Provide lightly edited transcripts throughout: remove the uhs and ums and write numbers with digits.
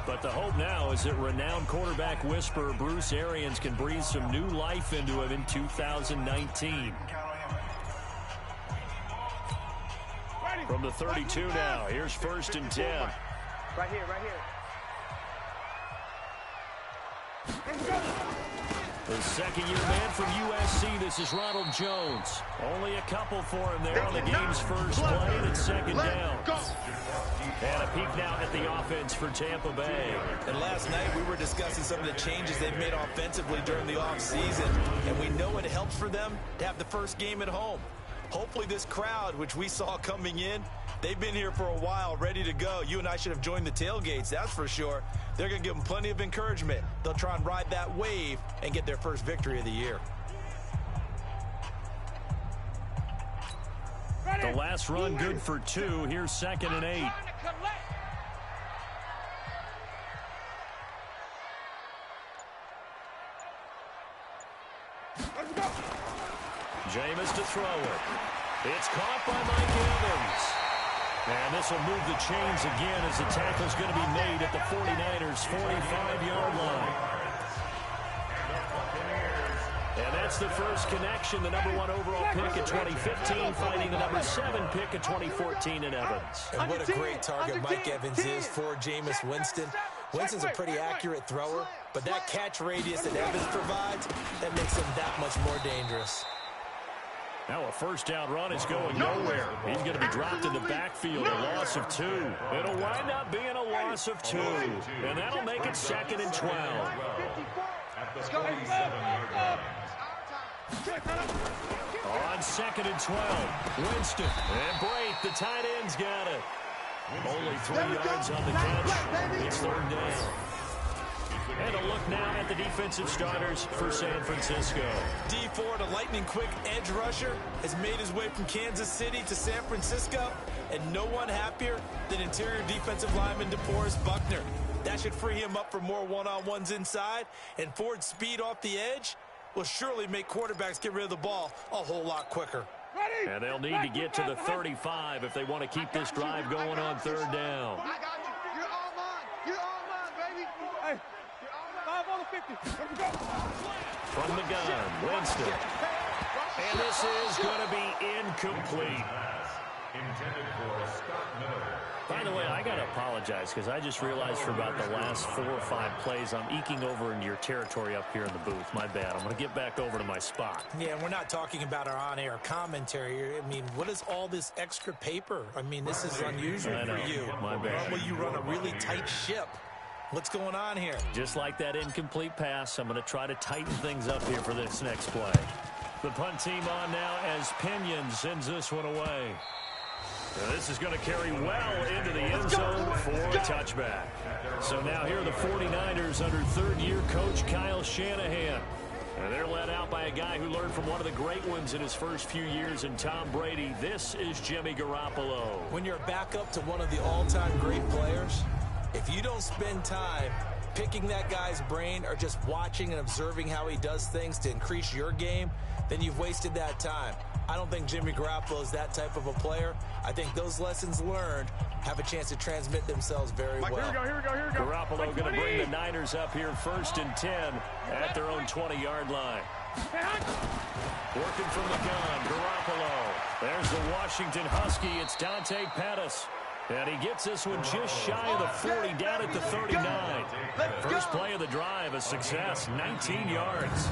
But the hope now is that renowned quarterback whisperer Bruce Arians can breathe some new life into him in 2019. From the 32 now, here's 1st and 10. Right here, right here. The second-year man from USC, this is Ronald Jones. Only a couple for him there on the game's first play, and it's 2nd down. And a peek now at the offense for Tampa Bay. And last night we were discussing some of the changes they've made offensively during the offseason, and we know it helps for them to have the first game at home. Hopefully this crowd, which we saw coming in, they've been here for a while, ready to go. You and I should have joined the tailgates, that's for sure. They're going to give them plenty of encouragement. They'll try and ride that wave and get their first victory of the year. The last run good for 2. Here's 2nd and 8. Jameis to throw it. It's caught by Mike Evans. And this will move the chains again as the tackle's going to be made at the 49ers' 45-yard line. And that's the first connection, the #1 overall pick in 2015, fighting the #7 pick in 2014 in Evans. And what a great target Mike Evans is for Jameis Winston. Winston's a pretty accurate thrower, but that catch radius that Evans provides, that makes him that much more dangerous. Now a 1st down run is going nowhere. He's going to be dropped in the backfield, a loss of 2. It'll wind up being a loss of 2. And that'll make it 2nd and 12. On 2nd and 12, Winston. And Brate, the tight end's got it. Only 3 yards on the catch. It's 3rd down. And a look now at the defensive starters for San Francisco. Dee Ford, a lightning-quick edge rusher, has made his way from Kansas City to San Francisco, and no one happier than interior defensive lineman DeForest Buckner. That should free him up for more one-on-ones inside, and Ford's speed off the edge will surely make quarterbacks get rid of the ball a whole lot quicker. And they'll need to get to the 35 if they want to keep this drive going on 3rd down. From the gun, Winston. And this is going to be incomplete. By the way, I got to apologize because I just realized for about the last 4 or 5 plays, I'm eking over into your territory up here in the booth. My bad. I'm going to get back over to my spot. Yeah, and we're not talking about our on-air commentary. I mean, what is all this extra paper? I mean, this is unusual for you. My bad. Normally you run a really tight ship. What's going on here? Just like that incomplete pass, I'm going to try to tighten things up here for this next play. The punt team on now as Pinion sends this one away. Now this is going to carry well into the end zone for a touchback. So now here are the 49ers under 3rd-year coach Kyle Shanahan. And they're led out by a guy who learned from one of the great ones in his first few years in Tom Brady. This is Jimmy Garoppolo. When you're a backup to one of the all-time great players, if you don't spend time picking that guy's brain or just watching and observing how he does things to increase your game, then you've wasted that time. I don't think Jimmy Garoppolo is that type of a player. I think those lessons learned have a chance to transmit themselves very well. Here we go. Garoppolo going to bring the Niners up here 1st and 10 at their own 20-yard line. Working from the gun, Garoppolo. There's the Washington Husky. It's Dante Pettis. And he gets this one just shy of the 40, down at the 39. First play of the drive, a success, 19 yards.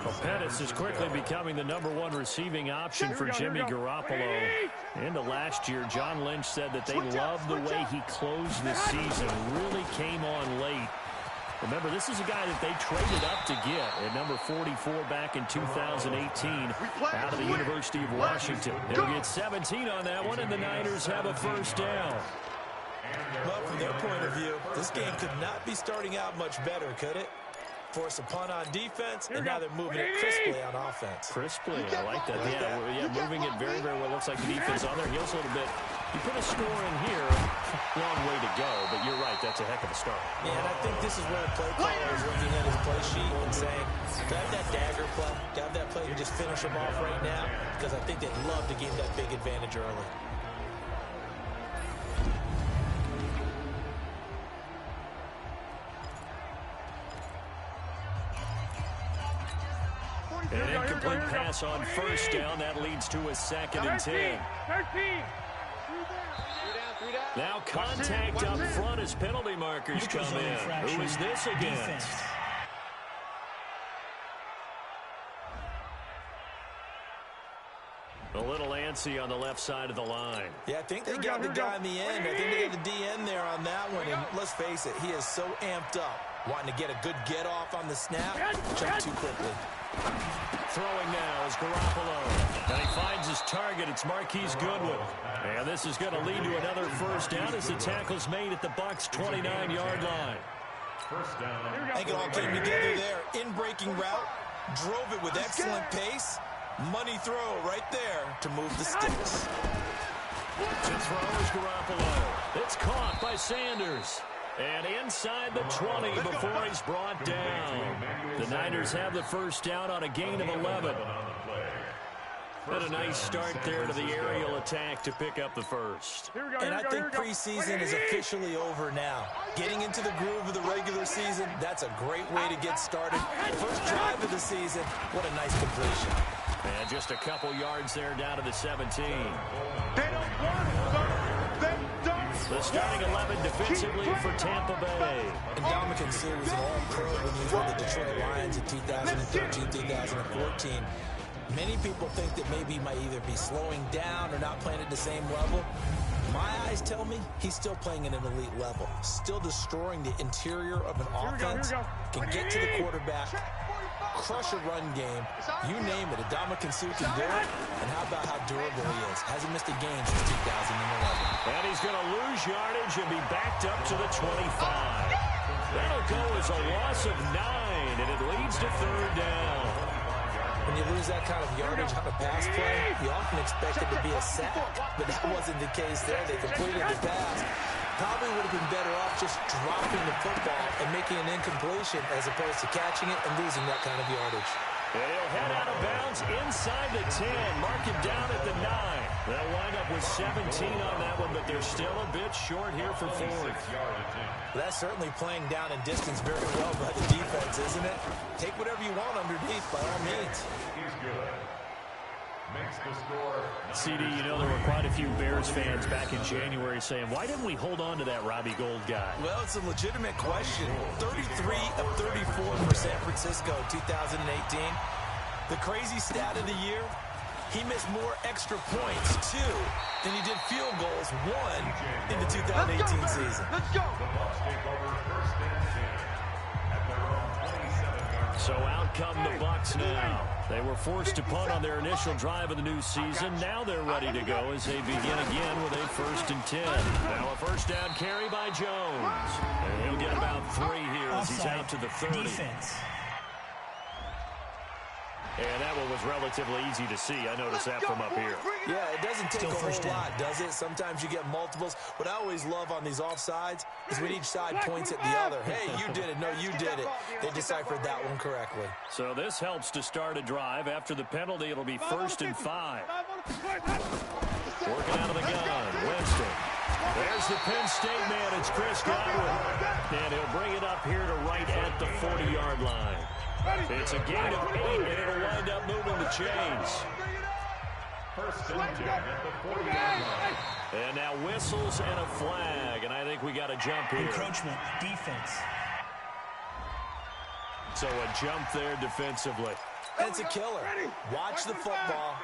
Well, Pettis is quickly becoming the #1 receiving option for Jimmy Garoppolo. Into last year, John Lynch said that they loved the way he closed this season, really came on late. Remember, this is a guy that they traded up to get at number 44 back in 2018 out of the University of Washington. They'll get 17 on that one, and the Niners have a 1st down. Well, from their point of view, this game could not be starting out much better, could it? Force a punt on defense, and now they're moving it crisply on offense. Crisply, I like that. Yeah, moving it very, very well. Looks like the defense on their heels a little bit. You put a score in here, long way to go, but you're right, that's a heck of a start. Yeah, and I think this is where the play caller is looking at his play sheet and saying, grab that dagger play, grab that play and just finish them off right now, because I think they'd love to gain that big advantage early. An incomplete pass on first down. That leads to a 2nd and 10. 13. Now contact up front as penalty markers come in. Who is this against? A little antsy on the left side of the line. Yeah, I think they got the guy in the end. I think they got the DN there on that one. And let's face it, he is so amped up, wanting to get a good get off on the snap. Jump too quickly. Throwing now is Garoppolo. And he finds his target. It's Marquise Goodwin. And this is going to lead to another first down as the tackle's made at the BUCS 29-yard line. I think it all came together there. In-breaking route, drove it with excellent pace. Money throw right there to move the sticks. To throw is Garoppolo. It's caught by Sanders. And inside the 20 before he's brought down. The Niners have the first down on a gain of 11. Had a nice start there to the aerial attack to pick up the first. And I think preseason is officially over now. Getting into the groove of the regular season, that's a great way to get started. First drive of the season, what a nice completion. And just a couple yards there down to the 17. The starting 11 defensively for Tampa Bay. And Dominican Sue was an all-pro when he was with the Detroit Lions in 2013, 2014. Many people think that maybe he might either be slowing down or not playing at the same level. My eyes tell me he's still playing at an elite level, still destroying the interior of an offense, can get to the quarterback, crush a run game, you name it. Dominican Sue can do it. And how about how durable he is? Hasn't missed a game since 2011. And he's going to lose yardage and be backed up to the 25. That'll go as a loss of 9, and it leads to third down. When you lose that kind of yardage on a pass play, you often expect it to be a sack, but that wasn't the case there. They completed the pass. Probably would have been better off just dropping the football and making an incompletion as opposed to catching it and losing that kind of yardage. And he'll head out of bounds inside the 10. Mark him down at the 9. They'll wind up with 17 on that one, but they're still a bit short here for fourth. That's certainly playing down in distance very well by the defense, isn't it? Take whatever you want underneath, by all means. He's good. Makes the score. CD, you know there were quite a few Bears fans back in January saying, why didn't we hold on to that Robbie Gould guy? Well, it's a legitimate question. 33 of 34 for San Francisco 2018. The crazy stat of the year, he missed more extra points, 2, than he did field goals, 1, in the 2018 season. Let's go. The Bucs take over first and 10 at their own 27-yard. So out come the Bucs now. They were forced to punt on their initial drive of the new season. Now they're ready to go as they begin again with a first and 10. Now a first down carry by Jones. And he'll get about 3 here as he's out to the 30. Defense. And that one was relatively easy to see. I noticed that from up here. Yeah, it doesn't take Still a first whole down. lot, does it? Sometimes you get multiples. What I always love on these offsides is when each side points at the other. Hey, you did it. No, you did it. They deciphered that one correctly. So this helps to start a drive. After the penalty, it'll be first and 5. Working out of the gun. Winston. There's the Penn State man. It's Chris Godwin. And he'll bring it up here to right at the 40-yard line. It's a gain of 8, and it'll wind up moving the chains. First and 10 at the 40-yard line. And now whistles and a flag, and I think we got a jump here. Encroachment. Defense. So a jump there defensively. It's a killer. Watch the football.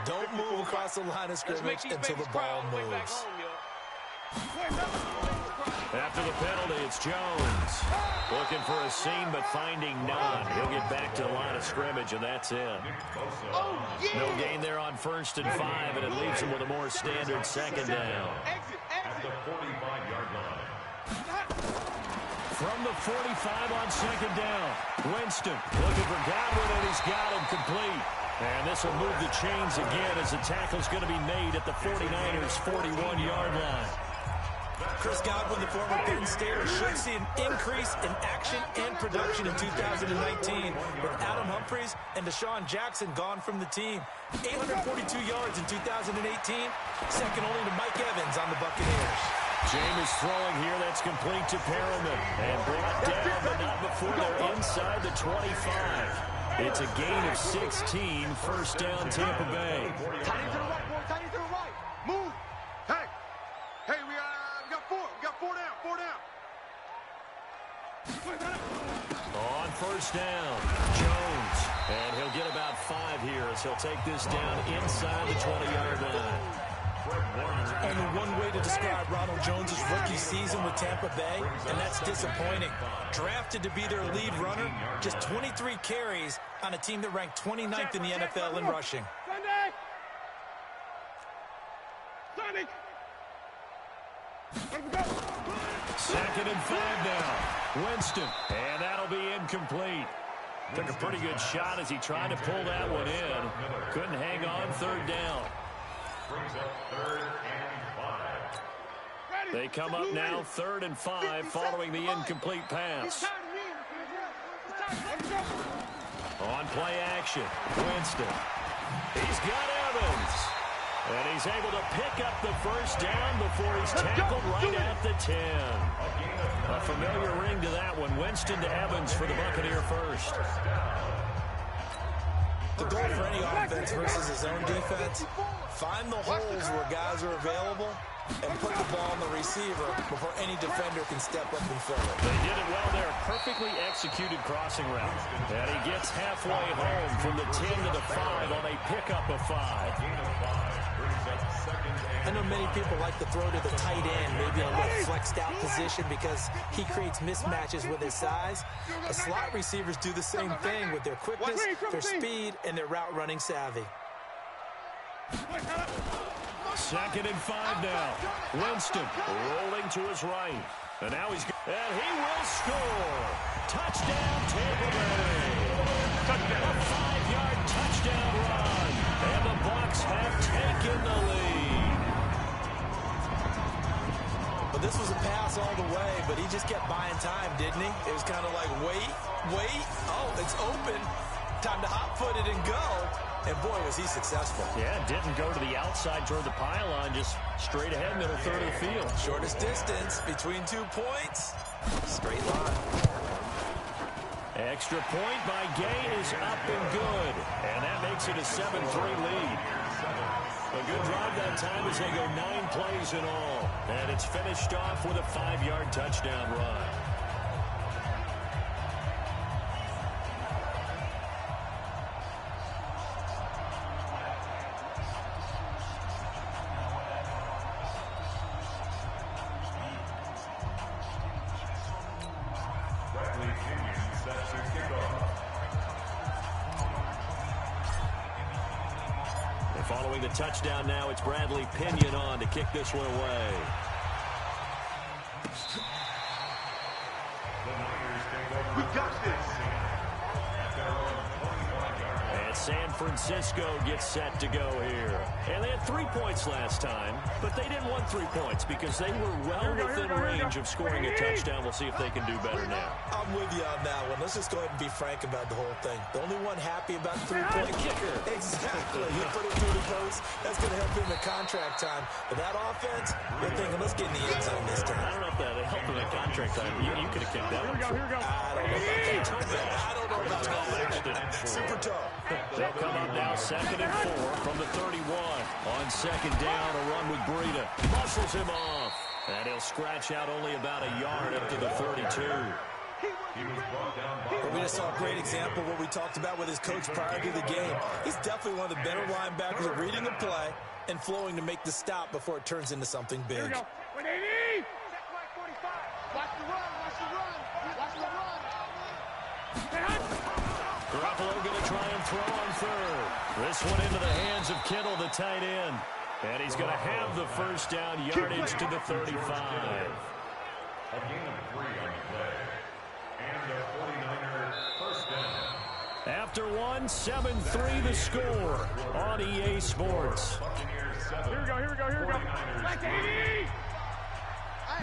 Don't move across the line of scrimmage until the ball moves. After the penalty, it's Jones. Looking for a seam, but finding none. He'll get back to the line of scrimmage, and that's it. No gain there on first and 5, and it leaves him with a more standard second down. At the 45-yard line. From the 45 on second down, Winston looking for Godwin, and he's got him complete. And this will move the chains again as the tackle's going to be made at the 49ers' 41-yard line. Chris Godwin, the former Penn Stater, should see an increase in action and production in 2019 with Adam Humphries and Deshaun Jackson gone from the team. 842 yards in 2018, second only to Mike Evans on the Buccaneers. Jameis throwing here. That's complete to Perriman. And brought down, but not before they're inside the 25. It's a gain of 16, first down Tampa Bay. Tight end to the right, boy. Tight end to the right. Move. Hey. Hey, we got four. We got four down. Four down. On first down, Jones. And he'll get about 5 here as he'll take this down inside the 20-yard line. Only one way to describe Ronald Jones' rookie season with Tampa Bay, and that's disappointing. Drafted to be their lead runner, just 23 carries on a team that ranked 29th in the NFL in rushing. Second and 5 now. Winston. And that'll be incomplete. Took a pretty good shot as he tried to pull that one in. Couldn't hang on, third down. Brings up 3rd and 5. They come up now, 3rd and 5, following the incomplete pass. On play action, Winston. He's got Evans. And he's able to pick up the first down before he's tackled right at the 10. A familiar ring to that one. Winston to Evans for the Buccaneer first. The goal for any offense versus his own defense, find the holes where guys are available and put the ball on the receiver before any defender can step up and fill it. They did it well there. Perfectly executed crossing route. And he gets halfway home from the 10 to the 5 on a pickup of 5. I know many people like to throw to the tight end, maybe in a little flexed out position because he creates mismatches with his size. The slot receivers do the same thing with their quickness, their speed, and their route running savvy. Second and 5 now. Winston rolling to his right. And now he's... And he will score. Touchdown, Tampa Bay. A 5-yard touchdown run. And the BUCS have taken the lead. But this was a pass all the way, but he just kept buying time, didn't he? It was kind of like, wait. Oh, it's open. Time to hot-foot it and go. And, boy, was he successful. Yeah, didn't go to the outside toward the pylon, just straight ahead, middle third of the field. Shortest distance between 2 points. Straight line. Extra point by Gay is up and good. And that makes it a 7-3 lead. A good drive that time as they go 9 plays in all. And it's finished off with a 5-yard touchdown run. Following the touchdown now, it's Bradley Pinion on to kick this one away. We got this. And San Francisco gets set to go here. And they had 3 points last time, but they didn't want 3 points because they were well within range of scoring a touchdown. We'll see if they can do better now. I'm with you on that one. Let's just go ahead and be frank about the whole thing. The only one happy about the 3-point kicker. Exactly. He put it through the post. That's going to help him in contract time. But that offense, they're thinking, let's get in the end zone this time. I don't know if that helped him in contract time. You could have kicked that one. Here we go. I don't know about that. Super tough. They'll come up now 2nd and 4 from the 31. On 2nd down, a run with Breida. Muscles him off. And he'll scratch out only about a yard up to the 32. But we just saw a great example of what we talked about with his coach prior to the game. He's definitely one of the better linebackers at reading the play and flowing to make the stop before it turns into something big. Here we go. 180. Watch the run. Watch the run. Garoppolo going to try and throw on third. This one into the hands of Kittle, the tight end. And he's going to have the first down yardage to the 35. A gain of 3 on the play. And the 49ers first down. After 1, 7-3 the score on EA Sports. Buccaneers 7. Here we go. Back to 80.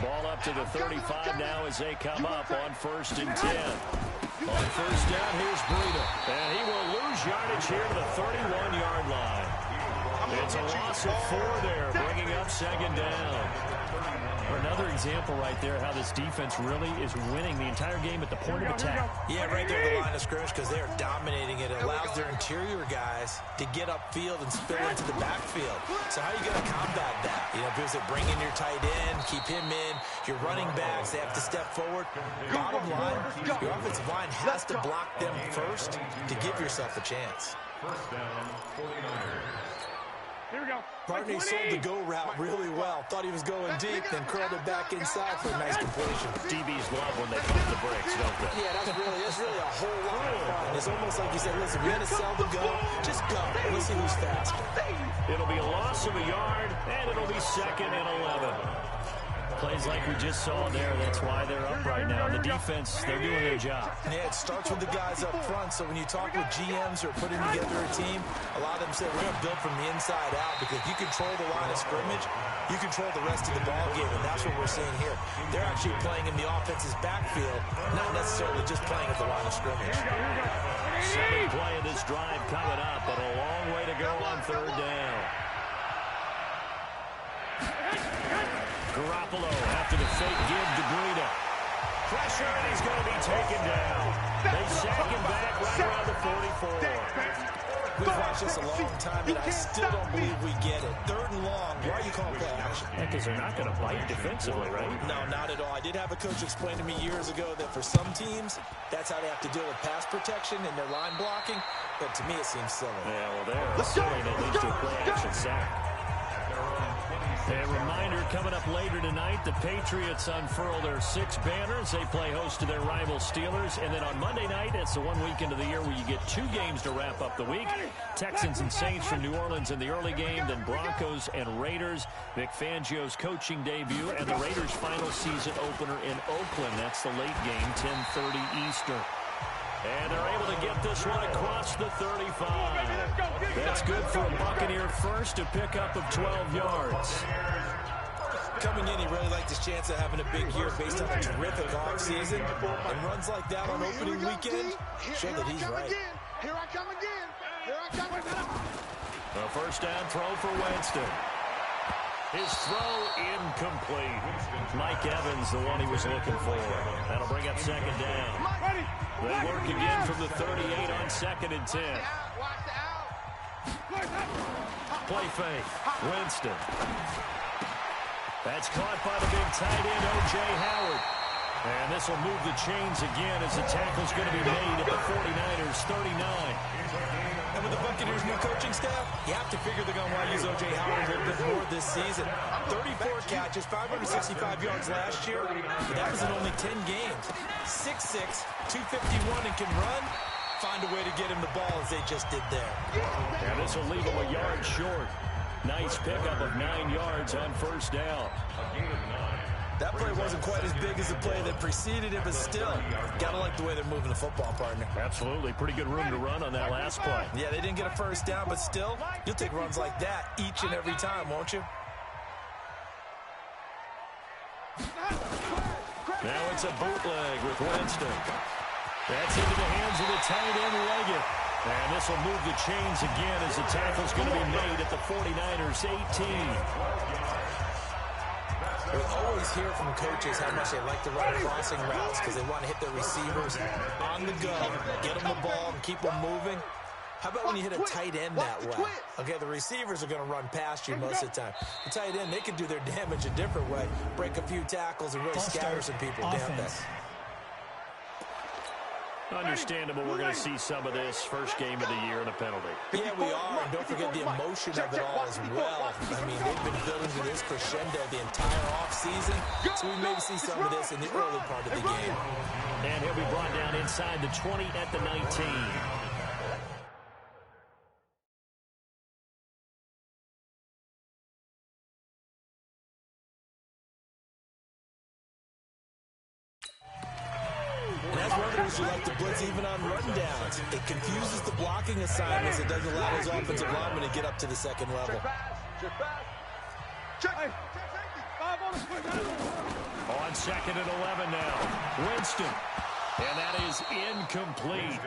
Ball up to the 35 now as they come up on 1st and 10. On first down, here's Breida. And he will lose yardage here to the 31-yard line. It's a loss of 4 there, bringing up second down. Another example right there how this defense really is winning the entire game at the point of attack. Yeah, right there at the line of scrimmage because they are dominating it. It allows their interior guys to get upfield and spill into the backfield. So how are you going to combat that? You know, because they bring in your tight end, keep him in. Your running backs, they have to step forward. Bottom line, your offensive line has to block them first to give yourself a chance. First down, 49ers. Here we go. Barney sold the go route really well. Thought he was going deep, then curled it back inside for a nice completion. DBs love when they pump the brakes, don't they? Yeah, that's really a whole lot of fun. It's almost like you said, listen, we're going to sell the go. Just go. Let's see who's faster. It'll be a loss of a yard, and it'll be second and 11. Plays like we just saw there. That's why they're up right now. The defense, they're doing their job. Yeah, it starts with the guys up front. So when you talk with GMs who are putting together a team, a lot of them say we're going to build from the inside out because if you control the line of scrimmage, you control the rest of the ball game, and that's what we're seeing here. They're actually playing in the offense's backfield, not necessarily just playing at the line of scrimmage. Second play of this drive coming up, but a long way to go on third down. Garoppolo after the fake give to Breida. Pressure, and he's going to be taken down. They sack him back right around the 44. We've watched this a long time, and I still don't believe we get it. Third and long, why are you calling play action? Yeah, because they're not going to bite defensively, right? No, not at all. I did have a coach explain to me years ago that for some teams, that's how they have to deal with pass protection and their line blocking. But to me, it seems silly. Yeah, well, they're silly that leads to a play action sack. A reminder coming up later tonight, the Patriots unfurl their 6 banners. They play host to their rival Steelers. And then on Monday night, it's the one weekend of the year where you get 2 games to wrap up the week. Texans and Saints from New Orleans in the early game, then Broncos and Raiders. Vic Fangio's coaching debut, and the Raiders' final season opener in Oakland. That's the late game, 10:30 Eastern. And they're able to get this one across the 35. That's good for a Buccaneer first to pick up of 12 yards. Coming in, he really liked his chance of having a big year based on a terrific offseason. And runs like that on opening weekend show that he's right. Here I come again. Here I come again. A first down throw for Winston. His throw incomplete. Mike Evans, the one he was looking for. That'll bring up second down. They work again from the 38 on 2nd and 10. Play fake. Winston. That's caught by the big tight end, O.J. Howard. And this will move the chains again as the tackle's going to be made at the 49ers 39. And with the Buccaneers' new coaching staff, you have to figure they're going to want to use O.J. Howard a little bit more this season. 34 catches, 565 yards last year, but that was in only 10 games. 6'6", 251, and can run. Find a way to get him the ball as they just did there. And this will leave him a yard short. Nice pickup of 9 yards on first down. That play wasn't quite as big as the play that preceded it, but still, gotta like the way they're moving the football, partner. Absolutely. Pretty good room to run on that last play. Yeah, they didn't get a first down, but still, you'll take runs like that each and every time, won't you? Now it's a bootleg with Winston. That's into the hands of the tight end, Leggett. And this will move the chains again as the tackle's going to be made at the 49ers 18. We always hear from coaches how much they like to run crossing routes because they want to hit their receivers on the go, get them the ball, and keep them moving. How about when you hit a tight end that way? Okay, the receivers are going to run past you most of the time. The tight end, they can do their damage a different way, break a few tackles, and really scatter some people down there. Understandable, we're going to see some of this first game of the year and a penalty. Yeah, we are, and don't forget the emotion of it all as well. I mean, they've been building to this crescendo the entire offseason, so we may see some of this in the early part of the game. And he'll be brought down inside the 20 at the 19. You like to blitz even on rundowns. It confuses the blocking assignments. It doesn't allow those offensive linemen to get up to the second level. On 2nd and 11 now. Winston. And that is incomplete.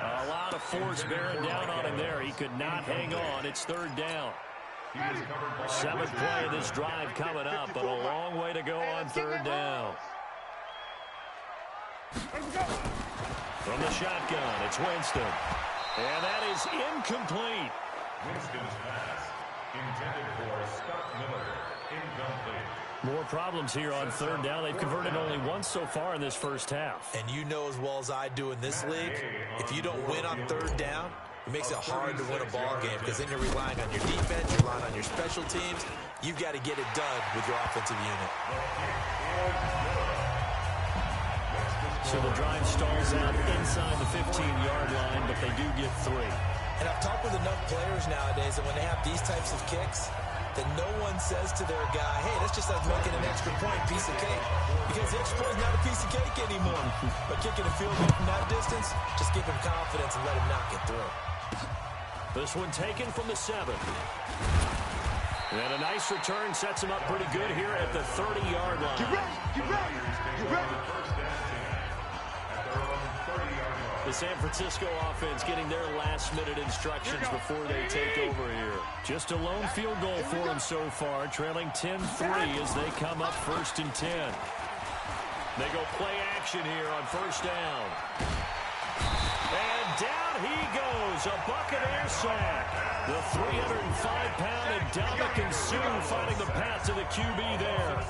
A lot of force bearing down on him there. He could not hang on. It's third down. Seventh play of this drive coming up, but a long way to go on third down. From the shotgun, it's Winston. And that is incomplete. Winston's pass, intended for Scott Miller, incomplete. More problems here on third down. They've converted only once so far in this first half. And you know as well as I do in this league, if you don't win on third down, it makes it hard to win a ball game because then you're relying on your defense, you're relying on your special teams. You've got to get it done with your offensive unit. So the drive stalls out inside the 15-yard line, but they do get 3. And I've talked with enough players nowadays that when they have these types of kicks, that no one says to their guy, hey, that's just like making an extra point, piece of cake. Because the extra point is not a piece of cake anymore. But kicking a field goal from that distance, just give him confidence and let him knock it through. This one taken from the 7. And a nice return sets him up pretty good here at the 30-yard line. Get ready, get ready, get ready. The San Francisco offense getting their last-minute instructions before they take over here. Just a lone field goal for them so far, trailing 10-3 as they come up 1st and 10. They go play action here on first down. And down he goes, a Buccaneer sack. The 305-pound Ndamukong Suh finding the path to the QB there.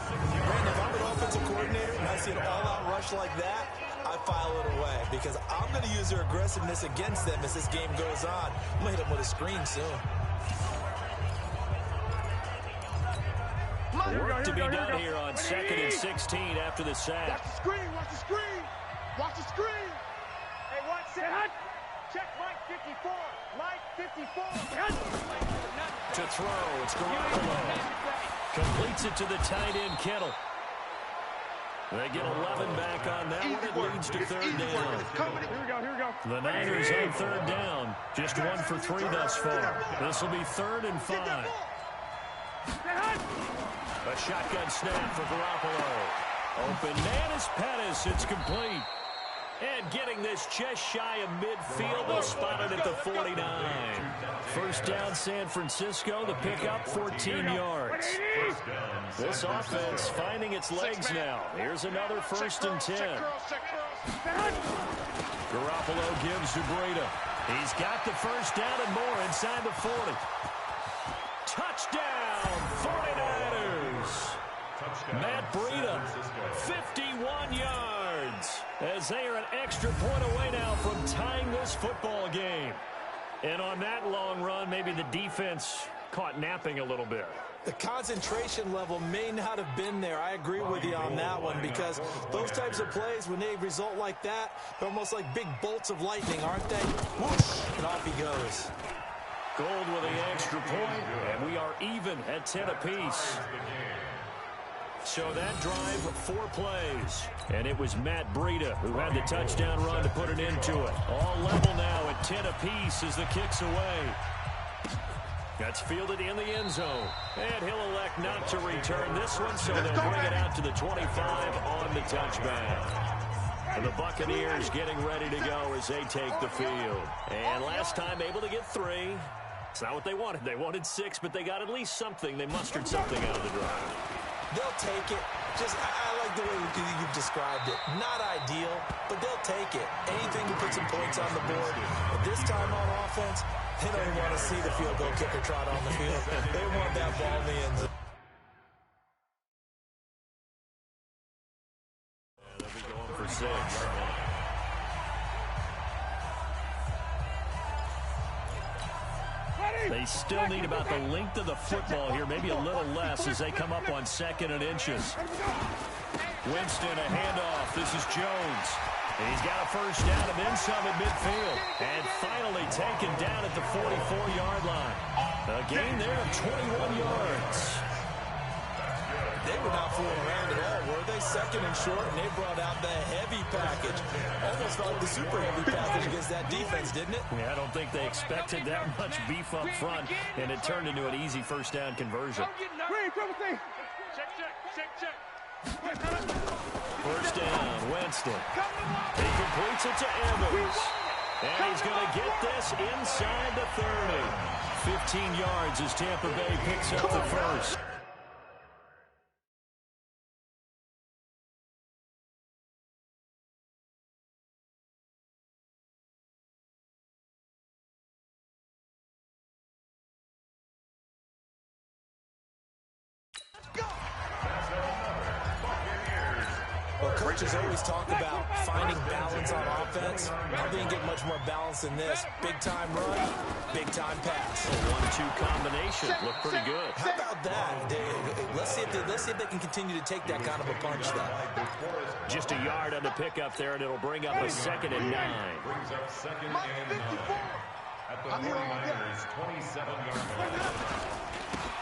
Brandon, if I'm an offensive coordinator and I see an all-out rush like that, I file it away because I'm going to use their aggressiveness against them as this game goes on. I'm going to hit them with a screen soon. Work to be done here on 2nd and 16 after the sack. Watch the screen, watch the screen. Watch the screen. Hey, 1 second. Check Mike 54. Mike 54. To throw, it's Garoppolo. Completes it to the tight end, Kittle. They get 11 back on that one. It leads to third down. Here we go. The Niners on third down. Just 1 for 3 thus far. This will be 3rd and 5. A shotgun snap for Garoppolo. Open man is Pettis. It's complete. And getting this just shy of midfield. They'll spot it at the 49. First down, San Francisco. The pickup, 14 yards. This offense finding its legs now. Here's another 1st and 10. Garoppolo gives to Breida. He's got the first down and more inside the 40. Touchdown, 49ers. Matt Breida, 51 yards. As they are an extra point away now from tying this football game. And on that long run, maybe the defense caught napping a little bit. The concentration level may not have been there. I agree with you on that one because those types of plays, when they result like that, they're almost like big bolts of lightning, aren't they? Whoosh, and off he goes. Gold with the extra point, and we are even at 10 apiece. So that drive, 4 plays. And it was Matt Breida who had the touchdown run to put an end to it. All level now at 10 apiece as the kick's away. That's fielded in the end zone. And he'll elect not to return this one, so they'll bring it out to the 25 on the touchback. And the Buccaneers getting ready to go as they take the field. And last time able to get 3. It's not what they wanted. They wanted 6, but they got at least something. They mustered something out of the drive. They'll take it. I like the way you've described it. Not ideal, but they'll take it. Anything to put some points on the board. But this time on offense, they don't even want to see the field goal kicker trot on the field. They want that ball in the end zone. They'll be going for 6. They still need about the length of the football here, maybe a little less as they come up on 2nd and inches. Winston, a handoff. This is Jones. He's got a first down and then some at midfield. And finally taken down at the 44-yard line. A gain there of 21 yards. They were not fooling around at all, were they? 2nd and short, and they brought out the heavy package. Almost felt like the super heavy package against that defense, didn't it? Yeah, I don't think they expected that much beef up front, and it turned into an easy first down conversion. First down, Winston. He completes it to Evans. And he's going to get this inside the 30. 15 yards as Tampa Bay picks up the first. Well, coaches always talk about finding balance on offense. I didn't get much more balance than this. Big-time run, big-time pass. A 1-2 combination. Looked pretty good. How about that? Let's see if they can continue to take that kind of a punch, though. Just a yard on the pickup there, and it'll bring up a 2nd and 9. Brings up 2nd and 9 at the 49ers' 27-yard line.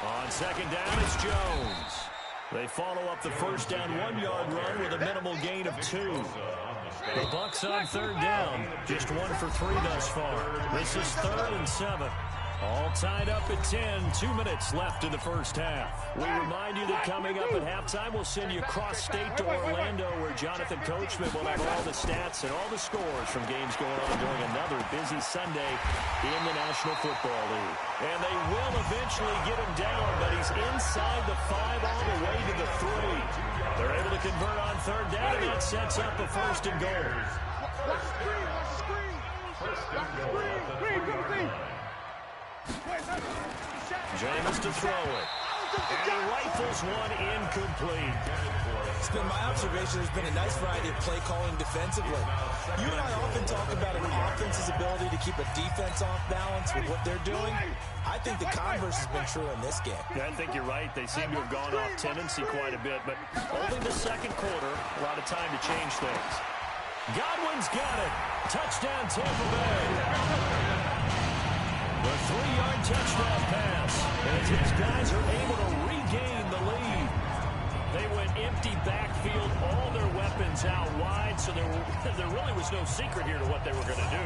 On 2nd down, it's Jones. They follow up the first down 1-yard run with a minimal gain of 2. The BUCS on 3rd down, just 1 for 3 thus far. This is 3rd and 7. All tied up at 10, 2 minutes left in the first half. We remind you that coming up at halftime, we'll send you cross-state to Orlando, where Jonathan Coachman will have all the stats and all the scores from games going on during another busy Sunday in the National Football League. And they will eventually get him down, but he's inside the 5 all the way to the 3. They're able to convert on 3rd down, and that sets up a 1st and goal. James to throw it. And he rifles one incomplete. It's been my observation there's been a nice variety of play calling defensively. You and I often talk about an offense's ability to keep a defense off balance with what they're doing. I think the converse has been true in this game. Yeah, I think you're right. They seem to have gone off tendency quite a bit, but only the 2nd quarter, a lot of time to change things. Godwin's got it. Touchdown, Tampa Bay. The 3-yard touchdown pass, as his guys are able to regain the lead. They went empty backfield, all their weapons out wide, so there really was no secret here to what they were going to do.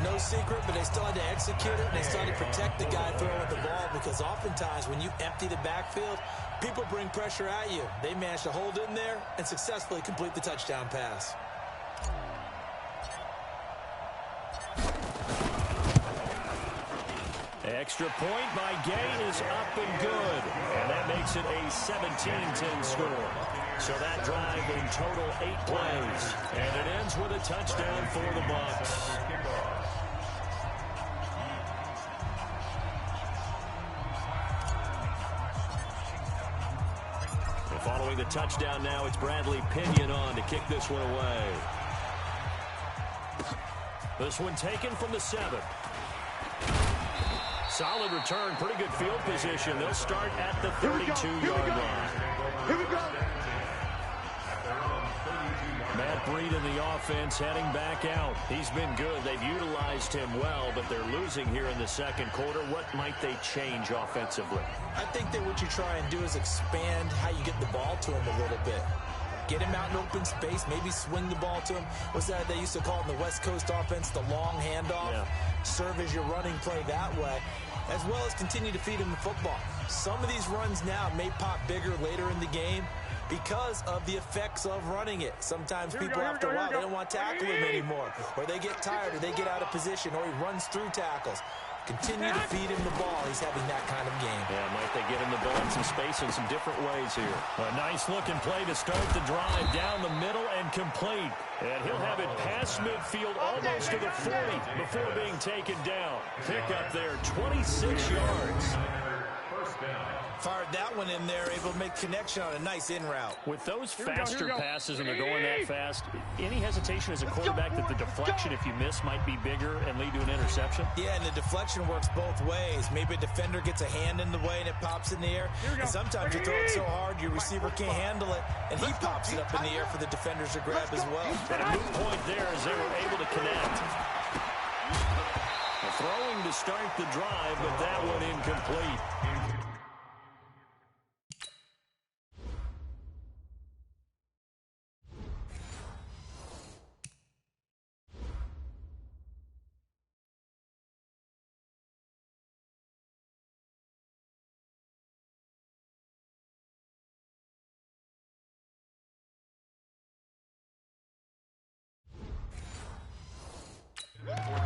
No secret, but they still had to execute it, and they still had to protect the guy throwing the ball, because oftentimes when you empty the backfield, people bring pressure at you. They managed to hold in there and successfully complete the touchdown pass. Extra point by Gay is up and good. And that makes it a 17-10 score. So that drive in total 8 plays. And it ends with a touchdown for the BUCS. And following the touchdown now, it's Bradley Pinion on to kick this one away. This one taken from the 7. Solid return, pretty good field position. They'll start at the 32-yard line. Here we go. Matt Breed in the offense heading back out. He's been good. They've utilized him well, but they're losing here in the 2nd quarter. What might they change offensively? I think that what you try and do is expand how you get the ball to him a little bit. Get him out in open space, maybe swing the ball to him. What's that they used to call in the West Coast offense, the long handoff? Yeah. Serve as your running play that way, as well as continue to feed him the football. Some of these runs now may pop bigger later in the game because of the effects of running it. Sometimes people after a while, they don't want to tackle him anymore, or they get tired, or they get out of position, or he runs through tackles. Continue to feed him the ball. He's having that kind of game. Yeah, might they get him the ball in some space in some different ways here. A nice-looking play to start the drive down the middle and complete. And he'll have it past midfield almost to the 40 before being taken down. Pick up there, 26 yards. First down. Fired that one in there, able to make connection on a nice in route. With those faster passes and they're going that fast, any hesitation as a quarterback that the deflection, if you miss, might be bigger and lead to an interception? Yeah, and the deflection works both ways. Maybe a defender gets a hand in the way and it pops in the air. And sometimes you throw it so hard your receiver can't handle it, and he pops it up in the air for the defenders to grab as well. But a moot point there as they were able to connect. Throwing to start the drive, but that one incomplete.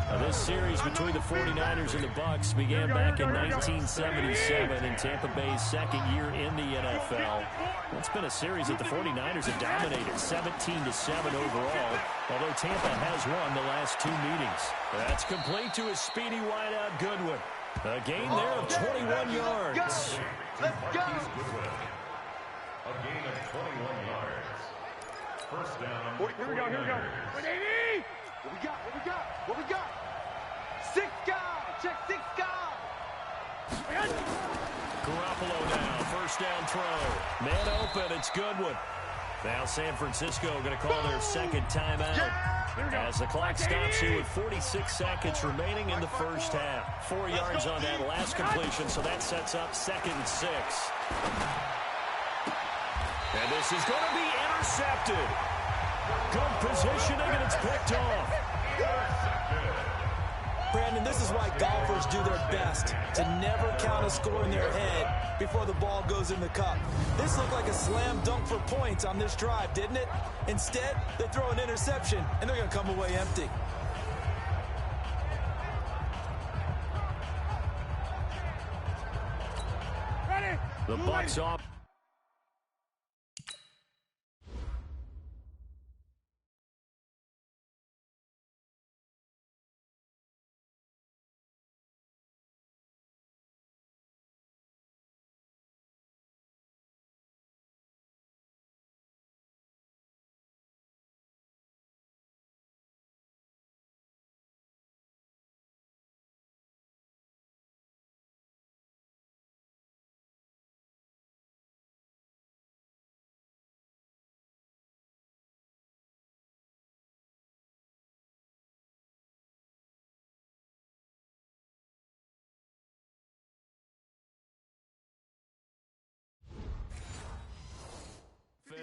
This series between the 49ers and the BUCS began back in 1977 in Tampa Bay's second year in the NFL. It's been a series that the 49ers have dominated, 17-7 overall, although Tampa has won the last two meetings. That's complete to a speedy wideout Goodwin. A gain there of 21 yards. Let's go. A gain of 21 yards. First down. Here we go. What we got? 6 guys. Check 6 guys. Garoppolo now, first down throw. Man open, it's Goodwin. Now San Francisco going to call their second timeout as the clock stops here with 46 seconds remaining in the first half. 4 yards on that last completion, so that sets up 2nd and 6. And this is going to be intercepted. Good positioning, and it's picked off. Brandon, this is why golfers do their best to never count a score in their head before the ball goes in the cup. This looked like a slam dunk for points on this drive, didn't it? Instead, they throw an interception, and they're going to come away empty. The BUCS off.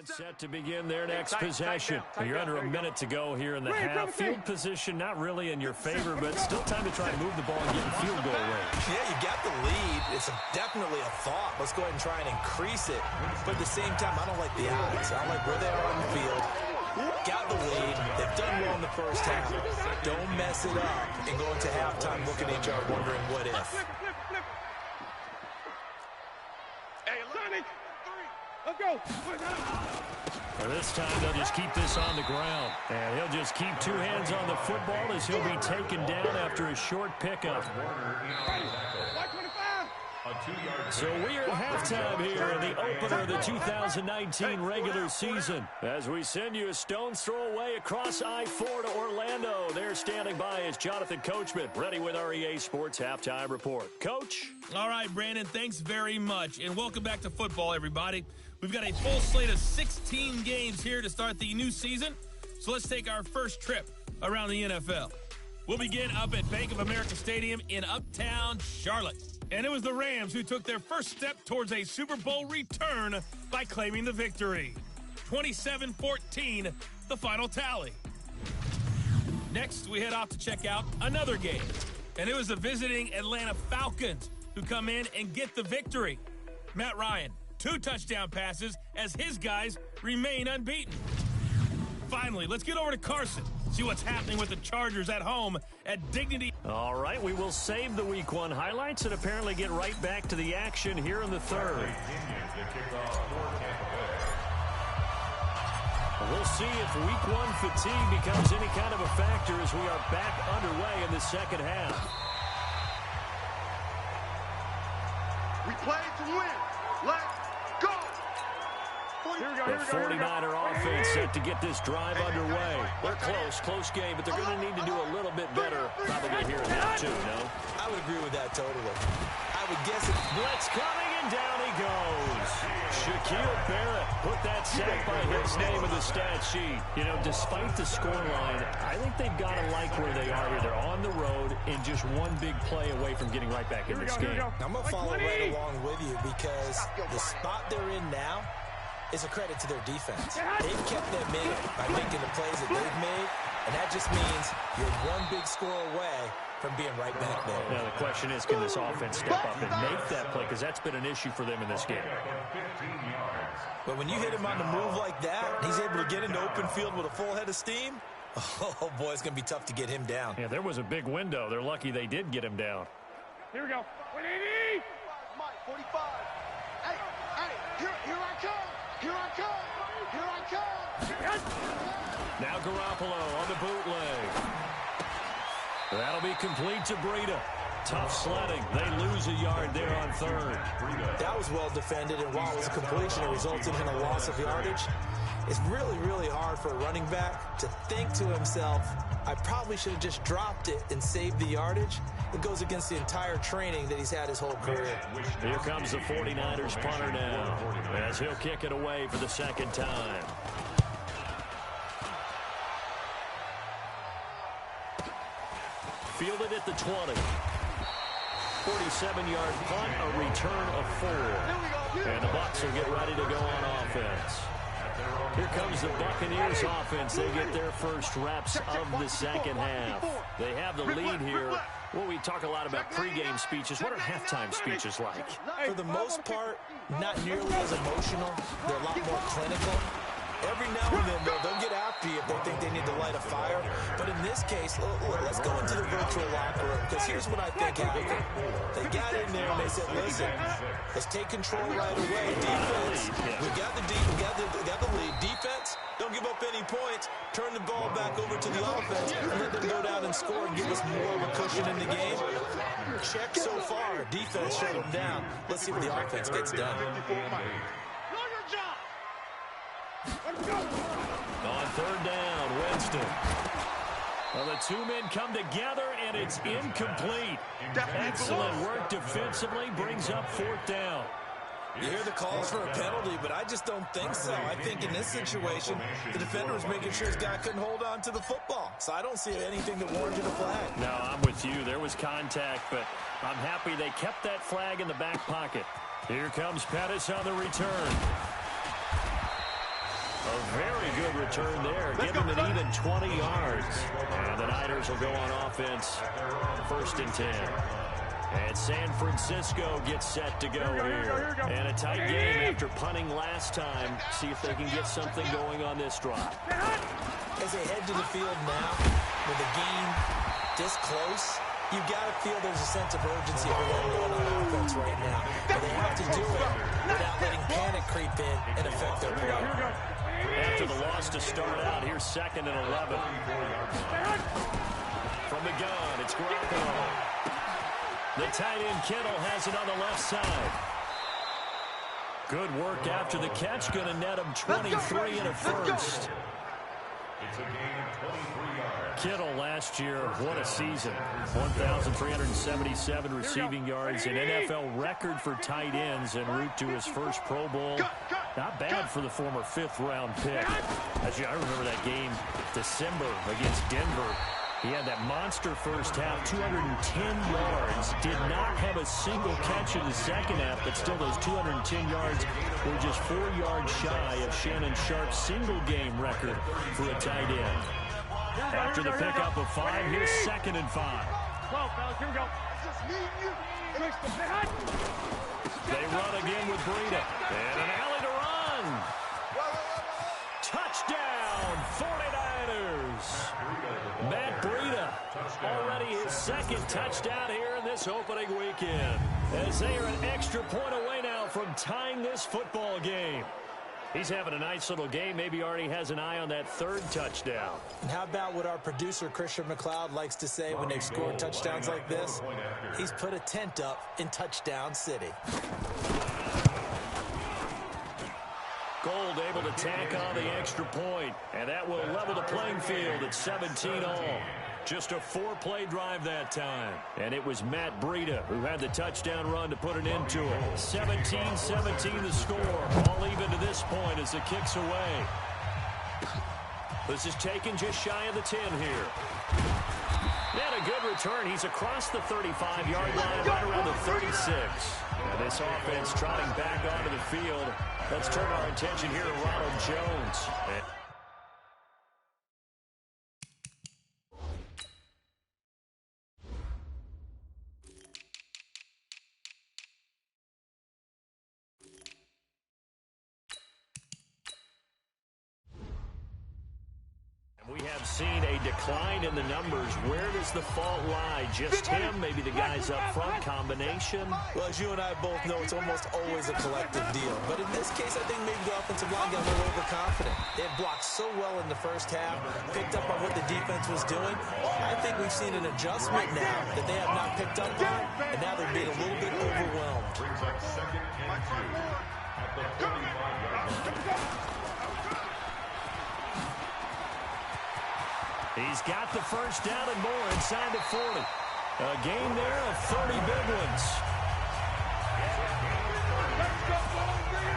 Set to begin their next possession. You're under a minute to go here in the half. Field position not really in your favor, but still time to try and move the ball and get in field goal range. Yeah, you got the lead. It's definitely a thought. Let's go ahead and try and increase it. But at the same time, I don't like the odds. I don't like where they are on the field. Got the lead. They've done well in the first half. Don't mess it up and go into halftime looking at each other wondering what if. Let's go. For this time, they'll just keep this on the ground. And he'll just keep 2 hands on the football as he'll be taken down after a short pickup. So we are at halftime here in the opener of the 2019 regular season. As we send you a stone's throw away across I-4 to Orlando. There standing by is Jonathan Coachman, ready with our EA Sports Halftime Report. Coach? All right, Brandon, thanks very much. And welcome back to football, everybody. We've got a full slate of 16 games here to start the new season. So let's take our first trip around the NFL. We'll begin up at Bank of America Stadium in Uptown Charlotte. And it was the Rams who took their first step towards a Super Bowl return by claiming the victory. 27-14, the final tally. Next, we head off to check out another game. And it was the visiting Atlanta Falcons who come in and get the victory. Matt Ryan, 2 touchdown passes as his guys remain unbeaten. Finally, let's get over to Carson. See what's happening with the Chargers at home at Dignity. All right, we will save the Week 1 highlights and apparently get right back to the action here in the third. We'll see if Week 1 fatigue becomes any kind of a factor as we are back underway in the second half. We play to win. Let's go. The 49er offense set to get this drive underway. They're close game, but they're going to need to do a little bit better probably here in half 2, no? I would agree with that totally. I would guess it. Blitz coming, and down he goes. Shaquille Barrett put that sack by his name in the stat sheet. You know, despite the scoreline, I think they've got to like where they are here. They're on the road and just one big play away from getting right back in this game. I'm going to follow right along with you because the spot they're in now is a credit to their defense. They've kept them in by making the plays that they've made, and that just means you're one big score away from being right back there. Now, the question is, can this offense step up and make that play? Because that's been an issue for them in this game. But when you hit him on the move like that, he's able to get into open field with a full head of steam, Oh, boy, it's going to be tough to get him down. Yeah, there was a big window. They're lucky they did get him down. Here we go. 180. Mike, 45. Hey, here I come. Here I come. Here I come. Now Garoppolo on the bootleg. That'll be complete to Breida. Tough sledding. They lose a yard there on third. That was well defended, and while it was a completion, it resulted in a loss of yardage. It's really, really hard for a running back to think to himself, I probably should have just dropped it and saved the yardage. It goes against the entire training that he's had his whole career. Here comes the 49ers punter now, as he'll kick it away for the second time. Fielded at the 20. 47-yard punt, a return of 4. And the Bucs will get ready to go on offense. Here comes the Buccaneers offense. They get their first reps of the second half. They have the lead here. Well, we talk a lot about pregame speeches. What are halftime speeches like? For the most part, not nearly as emotional. They're a lot more clinical. Every now and then, though, they'll get after you if they think they need to light a fire. But in this case, let's go into the virtual locker room, because here's what I think happened. They got in there and they said, listen, let's take control right away. Defense, we got the lead. Defense, don't give up any points. Turn the ball back over to the offense and let them go down and score and give us more of a cushion in the game. Check so far. Defense shut them down. Let's see what the offense gets done. On third down, Winston. Well, the two men come together, and it's incomplete. Excellent work defensively, brings up fourth down. You hear the calls for a penalty, but I just don't think so. I think in this situation, the defender was making sure his guy couldn't hold on to the football. So I don't see anything that warranted a flag. No, I'm with you. There was contact, but I'm happy they kept that flag in the back pocket. Here comes Pettis on the return. A very good return there. Give him an even 20 yards. And the Niners will go on offense. First and 10. And San Francisco gets set to go here. And a tight game after punting last time. See if they can get something going on this drive. As they head to the field now, with the game this close, you've got to feel there's a sense of urgency for them going on offense right now. But they have to do it without letting panic creep in and affect their play. After the loss to start out, here's 2nd and 11. From the gun, it's Garoppolo. The tight end Kittle has it on the left side. Good work after the catch. Going to net him 23 and a first. It's a gain of 23 yards. Kittle last year, what a season. 1,377 receiving yards, an NFL record for tight ends en route to his first Pro Bowl. Not bad for the former 5th-round pick. Actually, I remember that game, December, against Denver. He had that monster first half, 210 yards. Did not have a single catch in the second half, but still those 210 yards were just 4 yards shy of Shannon Sharp's single-game record for a tight end. After the pickup of 5, here's 2nd and 5. 12, fellas, here we go. They run again with Breida. And an alley to run. Touchdown, 49ers. Matt Breida, already his 2nd touchdown here in this opening weekend. As they are an extra point away now from tying this football game. He's having a nice little game. Maybe already has an eye on that 3rd touchdown. And how about what our producer, Christian McLeod, likes to say when they've scored touchdowns like this? He's put a tent up in Touchdown City. Gold able to tack on the extra point, and that will level the playing field at 17 all. Just a 4-play drive that time. And it was Matt Breida who had the touchdown run to put an end to it. 17-17 the score. All even to this point as it kicks away. This is taken just shy of the 10 here. And a good return. He's across the 35-yard line, right around the 36. And this offense trotting back onto the field. Let's turn our attention here to Ronald Jones. seen a decline in the numbers. Where does the fault lie? Just him? Maybe the guys up front? Combination? Well, as you and I both know, it's almost always a collective deal. But in this case, I think maybe the offensive line got a little overconfident. They had blocked so well in the first half, picked up on what the defense was doing. I think we've seen an adjustment now that they have not picked up on, and now they're being a little bit overwhelmed. Brings up 2nd and 2 at the 35-yard line. He's got the first down and more inside the 40. A gain there of 30 big ones.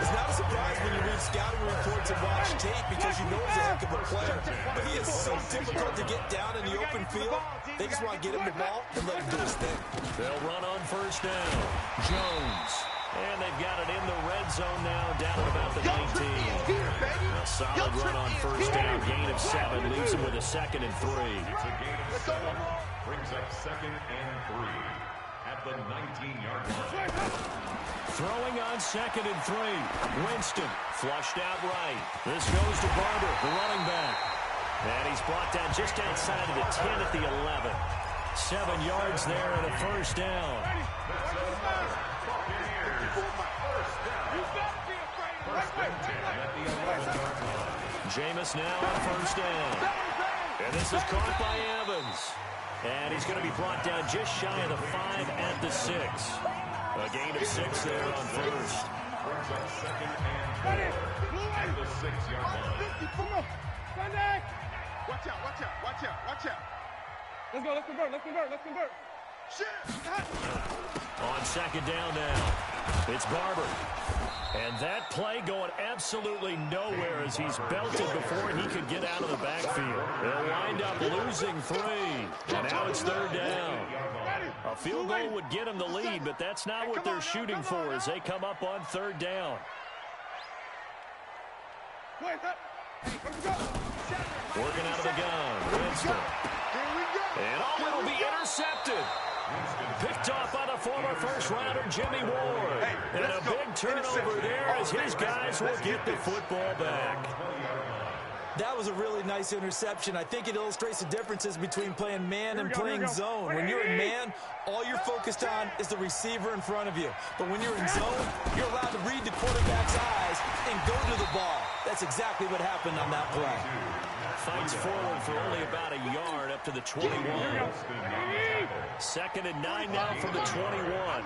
It's not a surprise when you read scouting reports and watch tape because you know he's a heck of a player. But he is so difficult to get down in the open field. They just want to get him the ball and let him do his thing. They'll run on first down. Jones. And they've got it in the red zone now, down at about the 19. A solid run on first down, gain of 7, leaves him with a 2nd and 3. It's a gain of 7, brings up 2nd and 3 at the 19-yard line. Throwing on 2nd and 3. Winston flushed out right. This goes to Barber, the running back. And he's brought down just outside of the 10 at the 11. 7 yards there and a first down. Jameis now on first down. And this is caught by Evans. And he's going to be brought down just shy of the 5 at the 6. A gain of 6 there on first. Brings up 2nd and 4 at the 6-yard line. Watch out, watch out, watch out, watch out. Let's go, let's convert, let's convert, let's convert. On 2nd down now, it's Barber. And that play going absolutely nowhere as he's belted before he could get out of the backfield. They'll wind up losing 3. And now it's 3rd down. A field goal would get them the lead, but that's not what they're shooting for as they come up on 3rd down. Working out of the gun, Winston. And it'll be intercepted. Picked off by the former first-rounder Jimmy Ward. And a big turnover there as his guys will get the football back. That was a really nice interception. I think it illustrates the differences between playing man and playing zone. When you're in man, all you're focused on is the receiver in front of you. But when you're in zone, you're allowed to read the quarterback's eyes and go to the ball. That's exactly what happened on that play. Fights forward for only about a yard up to the 21. 2nd and 9 now from the 21.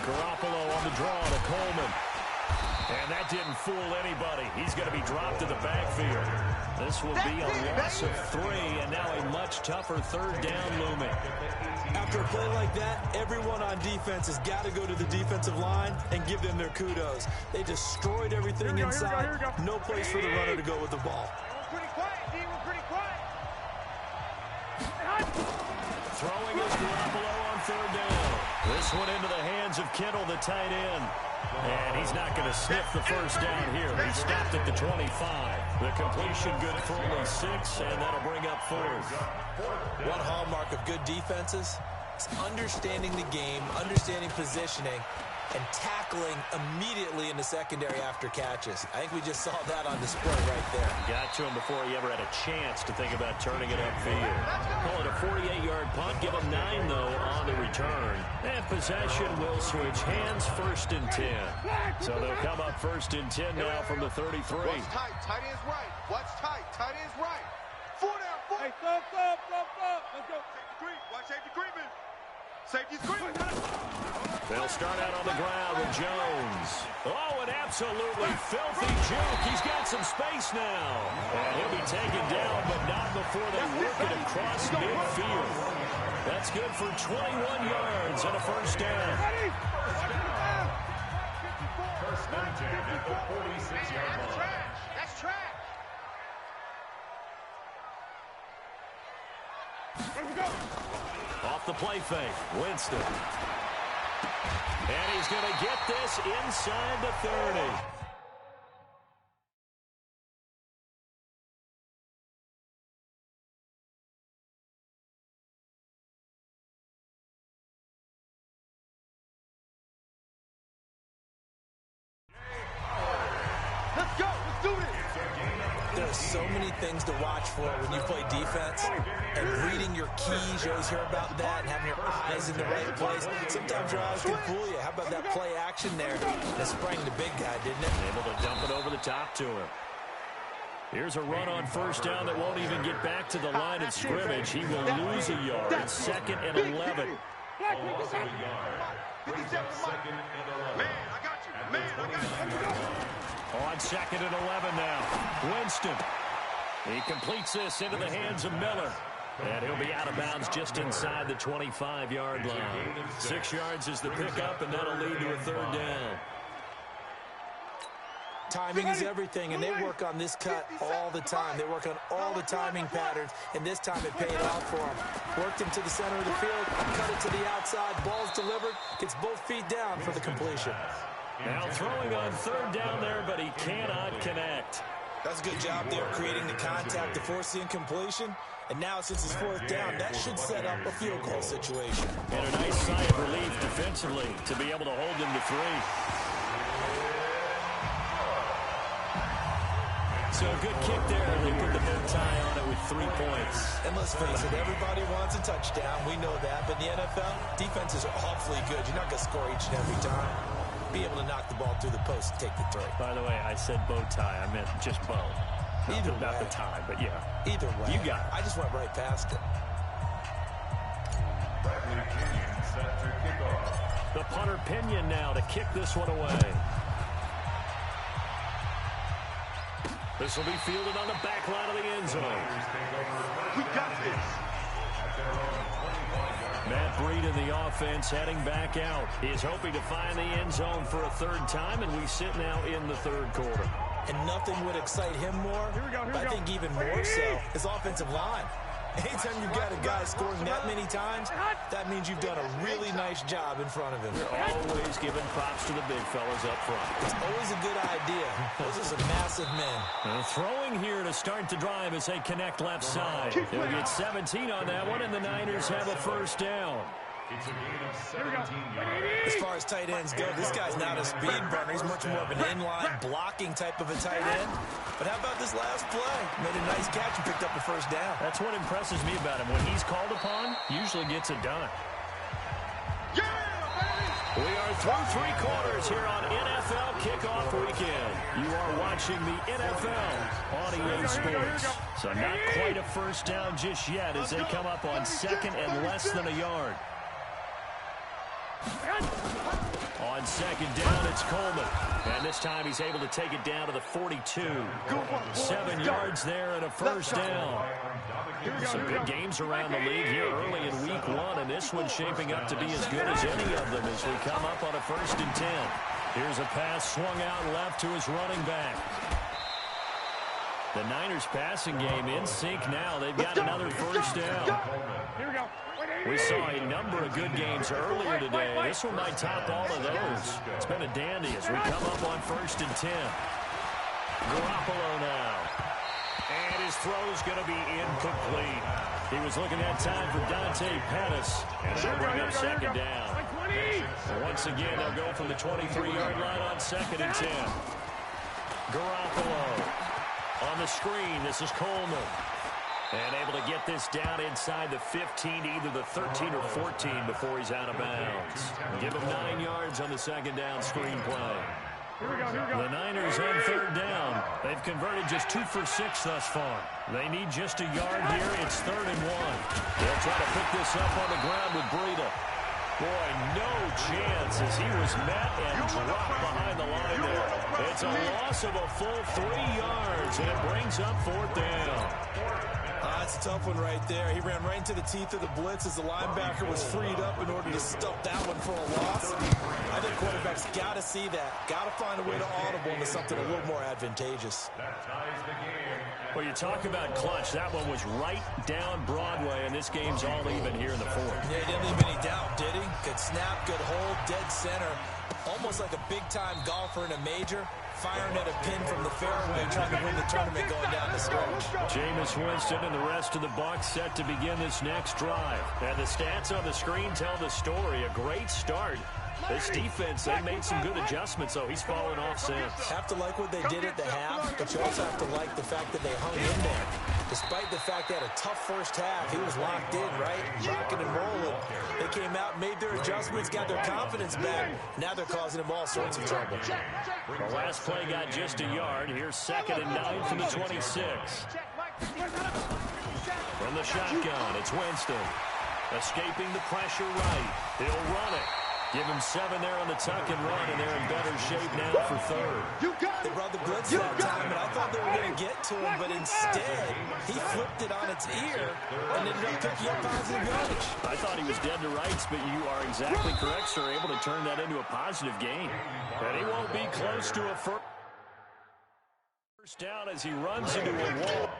Garoppolo on the draw to Coleman. And that didn't fool anybody. He's going to be dropped to the backfield. This will be a loss of 3, and now a much tougher 3rd down looming. After a play like that, everyone on defense has got to go to the defensive line and give them their kudos. They destroyed everything inside. No place for the runner to go with the ball. We're pretty quiet, D. We're pretty quiet. Throwing is Garoppolo on 3rd down. This one into the hands of Kittle, the tight end. And he's not going to sniff the first down here. He stopped at the 25. The completion good for only 6, and that'll bring up 4th. One hallmark of good defenses is understanding the game, understanding positioning, and tackling immediately in the secondary after catches. I think we just saw that on display right there. Got to him before he ever had a chance to think about turning it upfield. Call it a 48-yard punt. Give him 9, though, on the return. And possession will switch hands, 1st and 10. So they'll come up 1st and 10 now from the 33. Watch tight, tight end's right. Watch tight, tight end's right. 4 down, 4. Hey, stop. Let's go. Watch safety creeping. Safety's creeping. They'll start out on the ground with Jones. Oh, an absolutely filthy juke. He's got some space now. And he'll be taken down, but not before they work it across midfield. That's good for 21 yards and a first down. First and 10 at the 46-yard line. That's trash. Let's go. Off the play fake, Winston. And he's going to get this inside the 30. Let's go. Let's do this. so many things to watch for when you play defense, and reading your keys, you always hear about that, and having your eyes in the right place. Sometimes your eyes can fool you. How about that play action there? That sprang the big guy, didn't it? Able to dump it over the top to him. Here's a run on first down that won't even get back to the line of scrimmage. He will lose a yard. It's 2nd and 11. Man, I got you. Man, I got you. On 2nd and 11 now. Winston. He completes this into the hands of Miller. And he'll be out of bounds just inside the 25-yard line. 6 yards is the pickup, and that'll lead to a 3rd down. Timing is everything, and they work on this cut all the time. They work on all the timing patterns, and this time it paid off for them. Worked him to the center of the field, cut it to the outside, ball's delivered, gets both feet down for the completion. Now throwing on 3rd down there, but he cannot connect. That's a good job there creating the contact to force the incompletion. And now, since it's 4th down, that should set up a field goal situation. And a nice sigh of relief defensively to be able to hold him to 3. So a good kick there. They put the bow tie on it with 3 points. And let's face it, everybody wants a touchdown. We know that. But in the NFL, defenses are awfully good. You're not going to score each and every time. Be able to knock the ball through the post and take the 3. By the way, I said bow tie. I meant just bow. Either way. Not the tie, but yeah. Either way. You got it. I just went right past it. Bradley Pinion set to kick off. The punter Pinion now to kick this one away. This will be fielded on the back line of the end zone. We got this. Matt Breed in the offense heading back out. He is hoping to find the end zone for a 3rd time, and we sit now in the 3rd quarter. And nothing would excite him more, but I think even more so, his offensive line. Anytime you've got a guy scoring that many times, that means you've done a really nice job in front of him. You're always giving props to the big fellas up front. It's always a good idea. Those are some massive men. Throwing here to start the drive as they connect left side. They'll get 17 on that one, and the Niners have a 1st down. It's a gain of 17 yards. As far as tight ends go, this guy's not a speed burner. He's much more of an inline blocking type of a tight end. But how about this last play? Made a nice catch and picked up a 1st down. That's what impresses me about him. When he's called upon, usually gets it done. We are through 3 quarters here on NFL Kickoff Weekend. You are watching the NFL on EA Sports. So not quite a 1st down just yet as they come up on 2nd and less than a yard. On 2nd down, it's Coleman. And this time he's able to take it down to the 42. 7 yards there and a 1st down. Some good games around the league here early in week 1, and this one's shaping up to be as good as any of them as we come up on a 1st and 10. Here's a pass swung out left to his running back. The Niners passing game in sync now. They've got another 1st down. Here we go. We saw a number of good games earlier today. This one might top all of those. It's been a dandy as we come up on 1st and 10. Garoppolo now. And his throw's going to be incomplete. He was looking that time for Dante Pettis. And they'll bring up 2nd down. And once again, they'll go from the 23-yard line on 2nd and 10. Garoppolo on the screen. This is Coleman. And able to get this down inside the 15, either the 13 or 14 before he's out of bounds. Give him 9 yards on the 2nd down screen play. The Niners on 3rd down. They've converted just 2 for 6 thus far. They need just a yard here. It's 3rd and 1. They'll try to pick this up on the ground with Breida. Boy, no chance as he was met and dropped behind the line there. It's a loss of a full 3 yards, and it brings up 4th down. That's a tough one right there. He ran right into the teeth of the blitz as the linebacker was freed up in order to stuff that one for a loss. I think quarterbacks got to see that. Got to find a way to audible into something a little more advantageous. That ties the game. Well, you talk about clutch. That one was right down Broadway, and this game's all even here in the 4th. Yeah, he didn't leave any doubt, did he? Good snap, good hold, dead center. Almost like a big-time golfer in a major, firing at a pin from the fairway, trying to win the tournament going down the stretch. Jameis Winston and the rest of the BUCS set to begin this next drive. And the stats on the screen tell the story. A great start This defense, they made some good adjustments, though. He's fallen off since. Have to like what they did at the half, but you also have to like the fact that they hung in there. Despite the fact they had a tough first half, he was locked in, right? Rocking and rolling. They came out, made their adjustments, got their confidence back. Now they're causing him all sorts of trouble. The last play got just a yard. Here's 2nd and 9 from the 26. From the shotgun, it's Winston. Escaping the pressure right. He'll run it. Give him 7 there on the tuck and run, and they're in better shape now for 3rd. They brought the blitz that time, and I thought they were going to get to him, but instead, he flipped it on its ear and ended up picking up positive yardage. I thought he was dead to rights, but you are exactly correct, sir. Able to turn that into a positive gain. And he won't be close to a first down as he runs into a wall.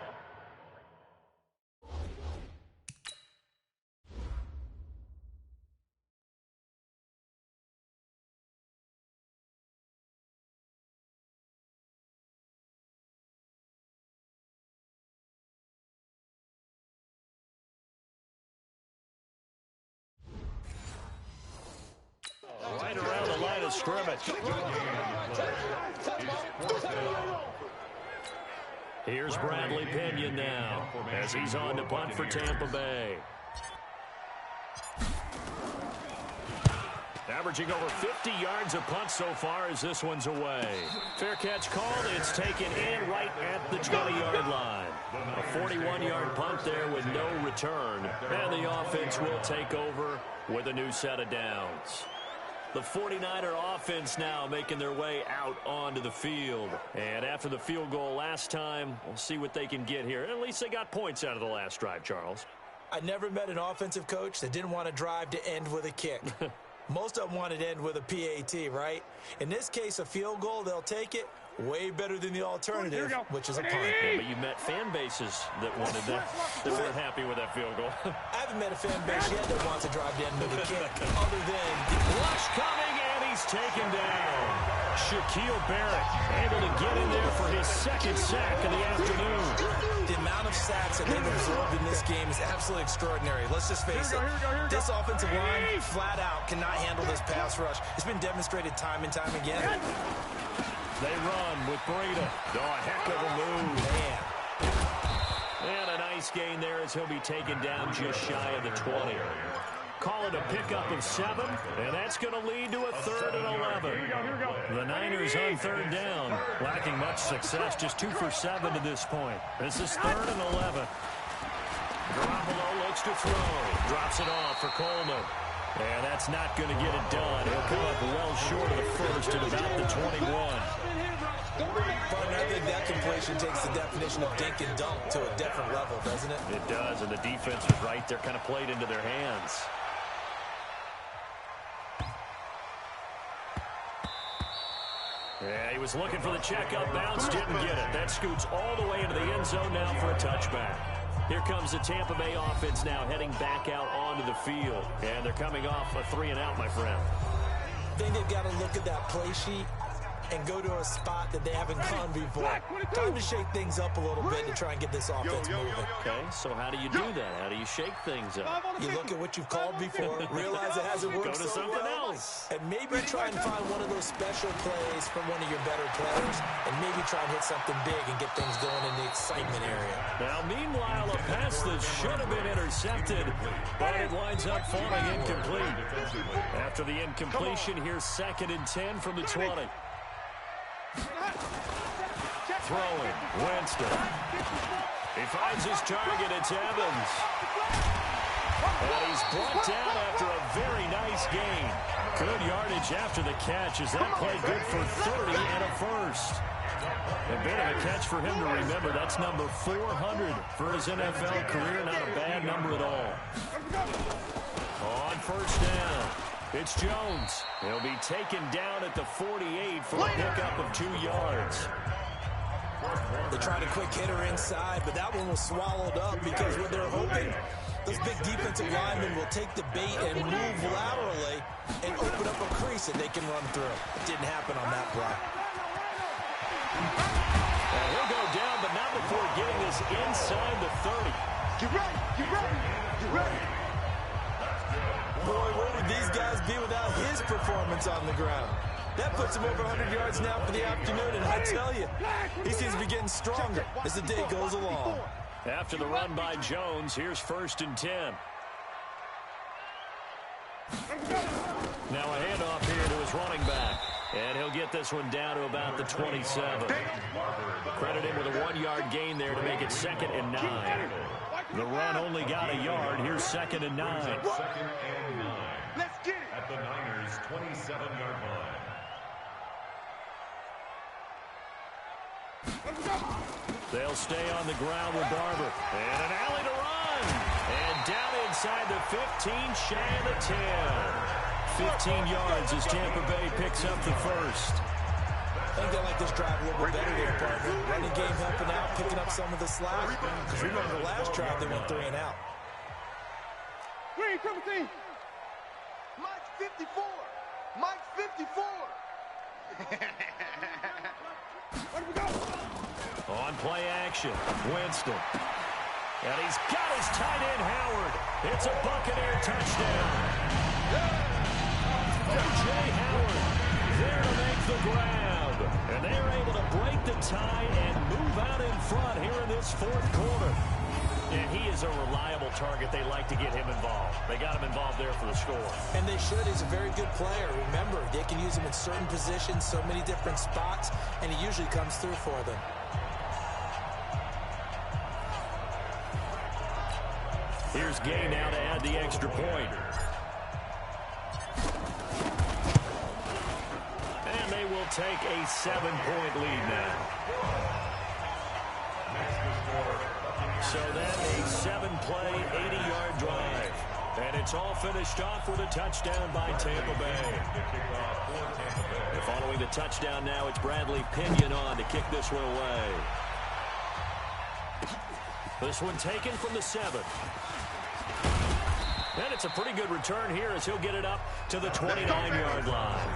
Right around the line of scrimmage. Here's Bradley Pinion now as he's on to punt for Tampa Bay. Averaging over 50 yards a punt so far as this one's away. Fair catch called. It's taken in right at the 20-yard line. A 41-yard punt there with no return. And the offense will take over with a new set of downs. The 49er offense now making their way out onto the field. And after the field goal last time, we'll see what they can get here. At least they got points out of the last drive, Charles. I never met an offensive coach that didn't want to drive to end with a kick. Most of them wanted to end with a PAT, right? In this case, a field goal, they'll take it. Way better than the alternative, which is a punt. Yeah, but you met fan bases that wanted that. They weren't happy with that field goal. I haven't met a fan base yet that wants to drive to end with a kick, other than Rush coming, and he's taken down. Shaquille Barrett able to get in there for his 2nd sack of the afternoon. The amount of sacks that they've absorbed in this game is absolutely extraordinary. Let's just face it. This offensive line, flat out, cannot handle this pass rush. It's been demonstrated time and time again. They run with Breida. Oh, a heck of a move. Man. And a nice gain there as he'll be taken down just shy of the 20. Call it a pickup of 7, and that's going to lead to a 3rd and 11. The Niners on 3rd down, lacking much success, just 2 for 7 to this point. This is 3rd and 11. Garoppolo looks to throw, drops it off for Coleman. And that's not going to get it done. He'll come up well short of the first at about the 21. Partner, I think that completion takes the definition of dink and dunk to a different level, doesn't it? It does, and the defense is right there, kind of played into their hands. Yeah, he was looking for the checkup bounce, didn't get it. That scoots all the way into the end zone now for a touchback. Here comes the Tampa Bay offense now heading back out onto the field. And they're coming off a 3-and-out, my friend. I think they've got to look at that play sheet and go to a spot that they haven't gone before. Time to shake things up a little bit to try and get this offense moving. Okay, so how do you do that? How do you shake things up? You look at what you've called before, realize it hasn't worked Go to so something well, else. and maybe try and find one of those special plays from one of your better players, and maybe try and hit something big and get things going in the excitement area. Now, meanwhile, a pass that should have been intercepted, but it winds up falling incomplete. After the incompletion, here's 2nd and 10 from the 20. Throwing, Winston. He finds his target, it's Evans. And he's brought down after a very nice gain. Good yardage after the catch as that play good for 30 and a first. A bit of a catch for him to remember. That's number 400 for his NFL career. Not a bad number at all. On 1st down, it's Jones. He'll be taken down at the 48 for a pickup of 2 yards. They tried a quick hitter inside, but that one was swallowed up because what they're hoping, those big defensive linemen will take the bait and move laterally and open up a crease that they can run through. It didn't happen on that play. And he'll go down, but not before getting this inside the 30. Get ready! Get ready! Get ready! Boy, where would these guys be without his performance on the ground? That puts him over 100 yards now for the afternoon, and I tell you, he seems to be getting stronger as the day goes along. After the run by Jones, here's 1st and 10. Now a handoff here to his running back. And he'll get this one down to about the 27. Credit him with a 1-yard gain there to make it 2nd and 9. The run only got a yard. Here's 2nd and 9. 2nd and 9. Let's get it. At the Niners' 27-yard line. They'll stay on the ground with Barber. And an alley to run. And down inside the 15, shy of the 10. 15 yards as Tampa Bay picks up the first. I think they like this drive a little bit better there, partner. Running game helping out, picking up some of the slack. Because remember the last drive, they went 3 and out. Green, triple team. Mike's 54. Mike's 54. Where do we go? On play action, Winston. And he's got his tight end, Howard. It's a Buccaneer touchdown. O.J. Howard there to make the grab. And they're able to break the tie and move out in front here in this 4th quarter. And he is a reliable target. They like to get him involved. They got him involved there for the score. And they should. He's a very good player. Remember, they can use him in certain positions, so many different spots, and he usually comes through for them. Here's Gay now to add the extra point. And they will take a 7-point lead now. So then a 7-play, 80-yard drive. And it's all finished off with a touchdown by Tampa Bay. And following the touchdown now, it's Bradley Pinion on to kick this one away. This one taken from the 7. And it's a pretty good return here as he'll get it up to the 29-yard line.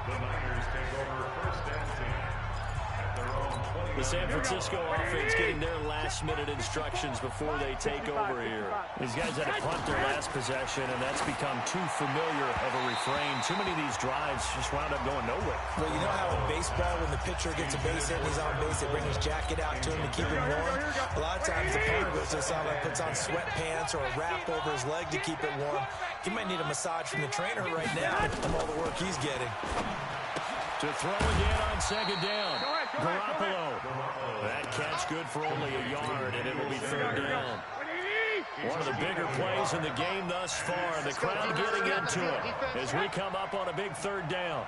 The Niners take over 1st and 10 at their own 20. The San Francisco offense getting their last-minute instructions before they take over here. These guys had to punt their last possession, and that's become too familiar of a refrain. Too many of these drives just wound up going nowhere. Well, you know how in baseball, when the pitcher gets a base hit and he's on base, they bring his jacket out to him to keep him warm? A lot of times the punter goes to the sideline, puts on sweatpants or a wrap over his leg to keep it warm. He might need a massage from the trainer right now from all the work he's getting. To throw again on 2nd down. Garoppolo. That catch good for only a yard, and it will be 3rd down. One of the bigger plays in the game thus far. The crowd getting into it as we come up on a big 3rd down.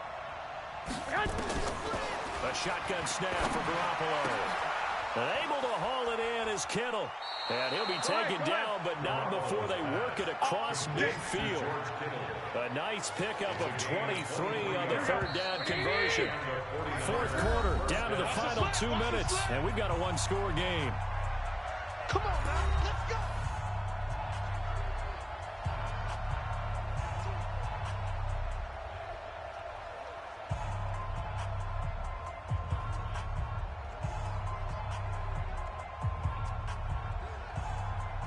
A shotgun snap for Garoppolo. And able to haul it in is Kittle. And he'll be taken down, but not before they work it across midfield. A nice pickup of 23 on the 3rd down conversion. 4th quarter, down to the final 2 minutes, and we've got a 1-score game. Come on, man. Let's go.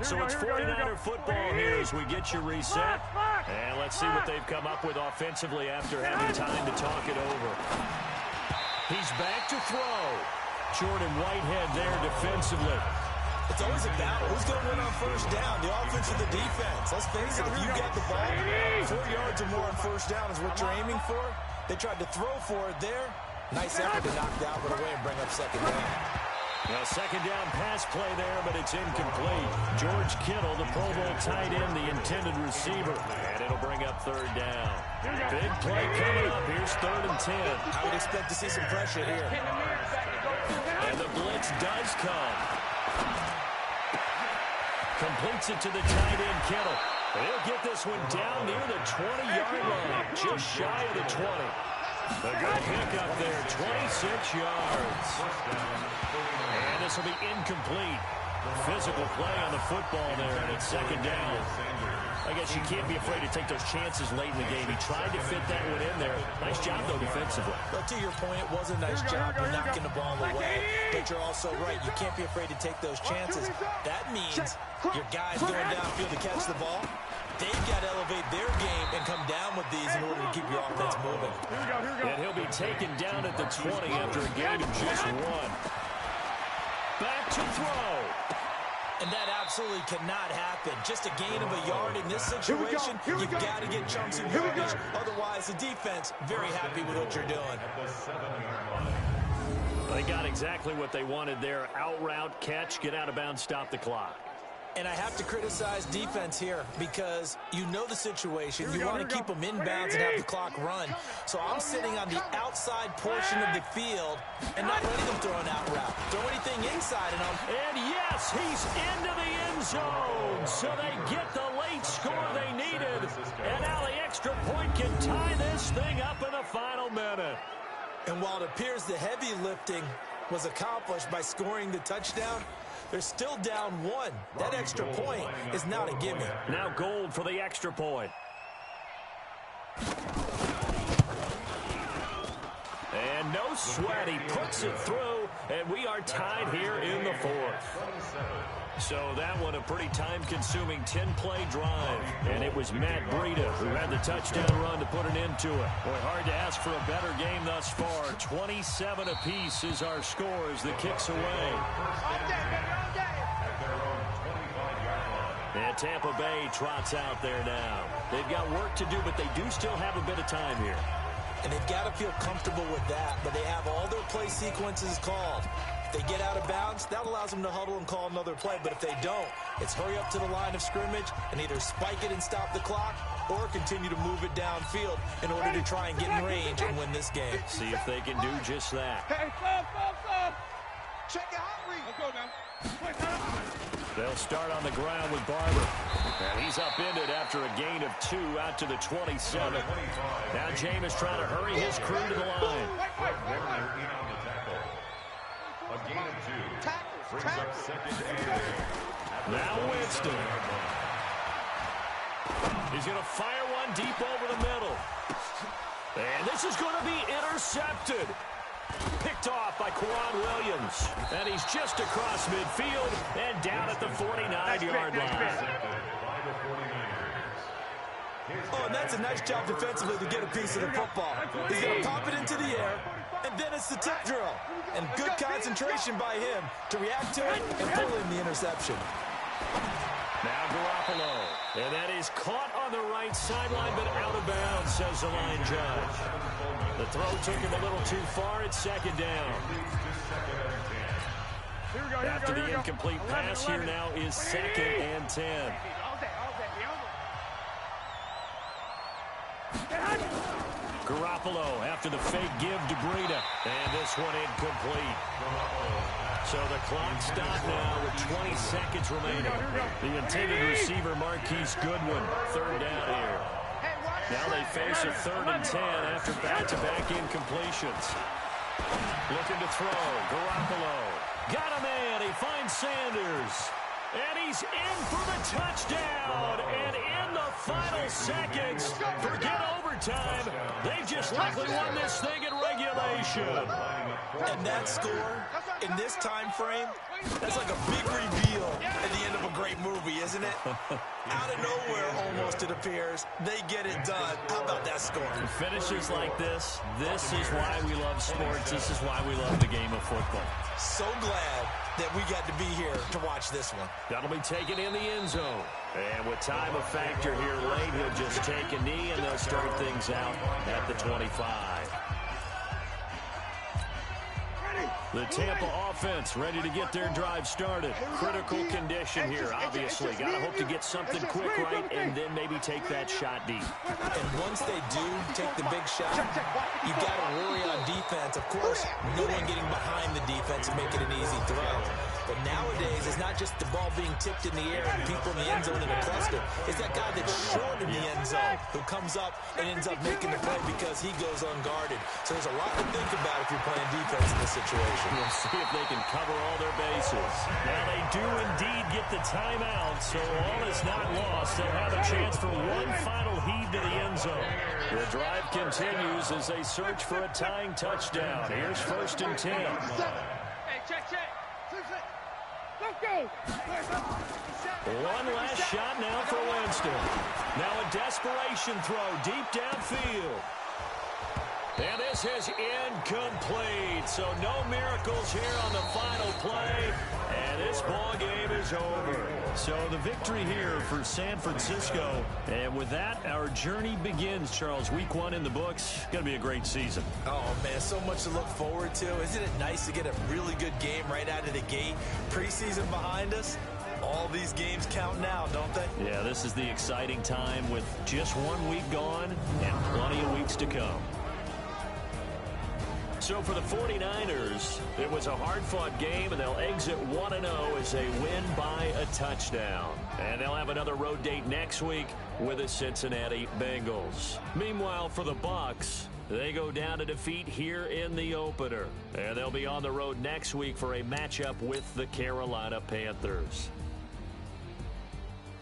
So it's 49er football here as we get you reset. And let's see what they've come up with offensively after having time to talk it over. He's back to throw. Jordan Whitehead there defensively. It's always a battle. Who's going to win on 1st down, the offense or the defense? Let's face it, if you get the ball, 4 yards or more on 1st down is what you're aiming for. They tried to throw for it there. Nice effort to knock Dalvin away and bring up 2nd down. Now 2nd down pass play there, but it's incomplete. George Kittle, the Pro Bowl tight end, the intended receiver. And it'll bring up 3rd down. Big play coming up. Here's 3rd and 10. I would expect to see some pressure here. And the blitz does come. Completes it to the tight end, Kittle. And he'll get this one down near the 20-yard line, just shy of the 20. A good pickup there, 26 yards. And this will be incomplete. Physical play on the football there, and it's second down. I guess you can't be afraid to take those chances late in the game. He tried to fit that one in there. Nice job, though, defensively. But to your point, it was a nice job of knocking the ball away. But you're also right. You can't be afraid to take those chances. That means your guys going downfield to catch the ball, they've got to elevate their game and come down with these in order to keep your offense moving. And he'll be taken down at the 20 after a gain of just one. Back to throw. And that absolutely cannot happen. Just a gain of a yard in this situation, you've got to get chunks of yardage. Otherwise, the defense, very happy with what you're doing. They got exactly what they wanted there. Out route, catch, get out of bounds, stop the clock. And I have to criticize defense here because you know the situation. You want to keep them inbounds and have the clock run. So I'm sitting on the outside portion of the field and not letting them throw an out route. Throw anything inside of them. And yes, he's into the end zone. So they get the late score they needed. And now the extra point can tie this thing up in the final minute. And while it appears the heavy lifting was accomplished by scoring the touchdown, they're still down one. That extra point is not a gimme. Now Gold for the extra point. And no sweat. He puts it through, and we are tied here in the fourth. So that one a pretty time-consuming 10-play drive. And it was Matt Breida who had the touchdown run to put an end to it. Boy, hard to ask for a better game thus far. 27 apiece is our score as the kick's away. And Tampa Bay trots out there now. They've got work to do, but they do still have a bit of time here. And they've got to feel comfortable with that, but they have all their play sequences called. If they get out of bounds, that allows them to huddle and call another play. But if they don't, it's hurry up to the line of scrimmage and either spike it and stop the clock or continue to move it downfield in order to try and get in range and win this game. See if they can do just that. Hey, stop. Check it out, Reed. Let's go now. They'll start on the ground with Barber. And he's upended after a gain of 2 out to the 27. Now Jameis trying to hurry his crew to the line. A gain of 2 brings up second and. Now Winston. He's going to fire one deep over the middle. And this is going to be intercepted. Picked off by Quan Williams. And he's just across midfield and down at the 49-yard line. Oh, and that's a nice job defensively to get a piece of the football. He's going to pop it into the air, and then it's the tip drill. And good concentration by him to react to it and pull in the interception. Now Garoppolo. And that is caught on the right sideline, but out of bounds, says the line judge. The throw took him a little too far. It's second down. After the incomplete pass, here now is 2nd and 10. Garoppolo after the fake give to Breida. And this one incomplete. So the clock stopped now with 20 seconds remaining. The intended receiver, Marquise Goodwin, 3rd down here. Now they face a 3rd and 10 after back-to-back incompletions. Looking to throw. Garoppolo. Got a man. He finds Sanders. And he's in for the touchdown. And in the final seconds, forget overtime. They've just likely won this thing in regulation. And that score in this time frame, that's like a big reveal at the end of a great movie, isn't it? Out of nowhere, almost, it appears, they get it done. How about that score? Finishes like this is why we love sports. This is why we love the game of football. So glad that we got to be here to watch this one. That'll be taken in the end zone. And with time a factor here late, he'll just take a knee, and they'll start things out at the 25. The Tampa offense ready to get their drive started. Critical condition here, obviously. Got to hope to get something quick right and then maybe take that shot deep. And once they do take the big shot, you got to worry on defense. Of course, no one getting behind the defense and making an easy throw. But nowadays, it's not just the ball being tipped in the air and people in the end zone in a cluster. It's that guy that's short in the end zone who comes up and ends up making the play because he goes unguarded. So there's a lot to think about if you're playing defense in this situation. We'll see if they can cover all their bases. misses. Now they do indeed get the timeout, so all is not lost. They'll have a chance for one final heave to the end zone. The drive continues as they search for a tying touchdown. Here's 1st and 10. Hey, check. Let's go. One last shot now for Winston. Now a desperation throw deep downfield. And this is incomplete, so no miracles here on the final play, and this ball game is over. So the victory here for San Francisco, and with that, our journey begins, Charles. Week 1 in the books. Going to be a great season. Oh, man, so much to look forward to. Isn't it nice to get a really good game right out of the gate? Preseason behind us. All these games count now, don't they? Yeah, this is the exciting time with just 1 week gone and plenty of weeks to come. So for the 49ers, it was a hard-fought game, and they'll exit 1-0 as they win by a touchdown. And they'll have another road date next week with the Cincinnati Bengals. Meanwhile, for the BUCS, they go down to defeat here in the opener. And they'll be on the road next week for a matchup with the Carolina Panthers.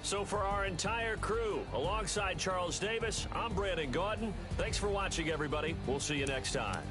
So for our entire crew, alongside Charles Davis, I'm Brandon Gautin. Thanks for watching, everybody. We'll see you next time.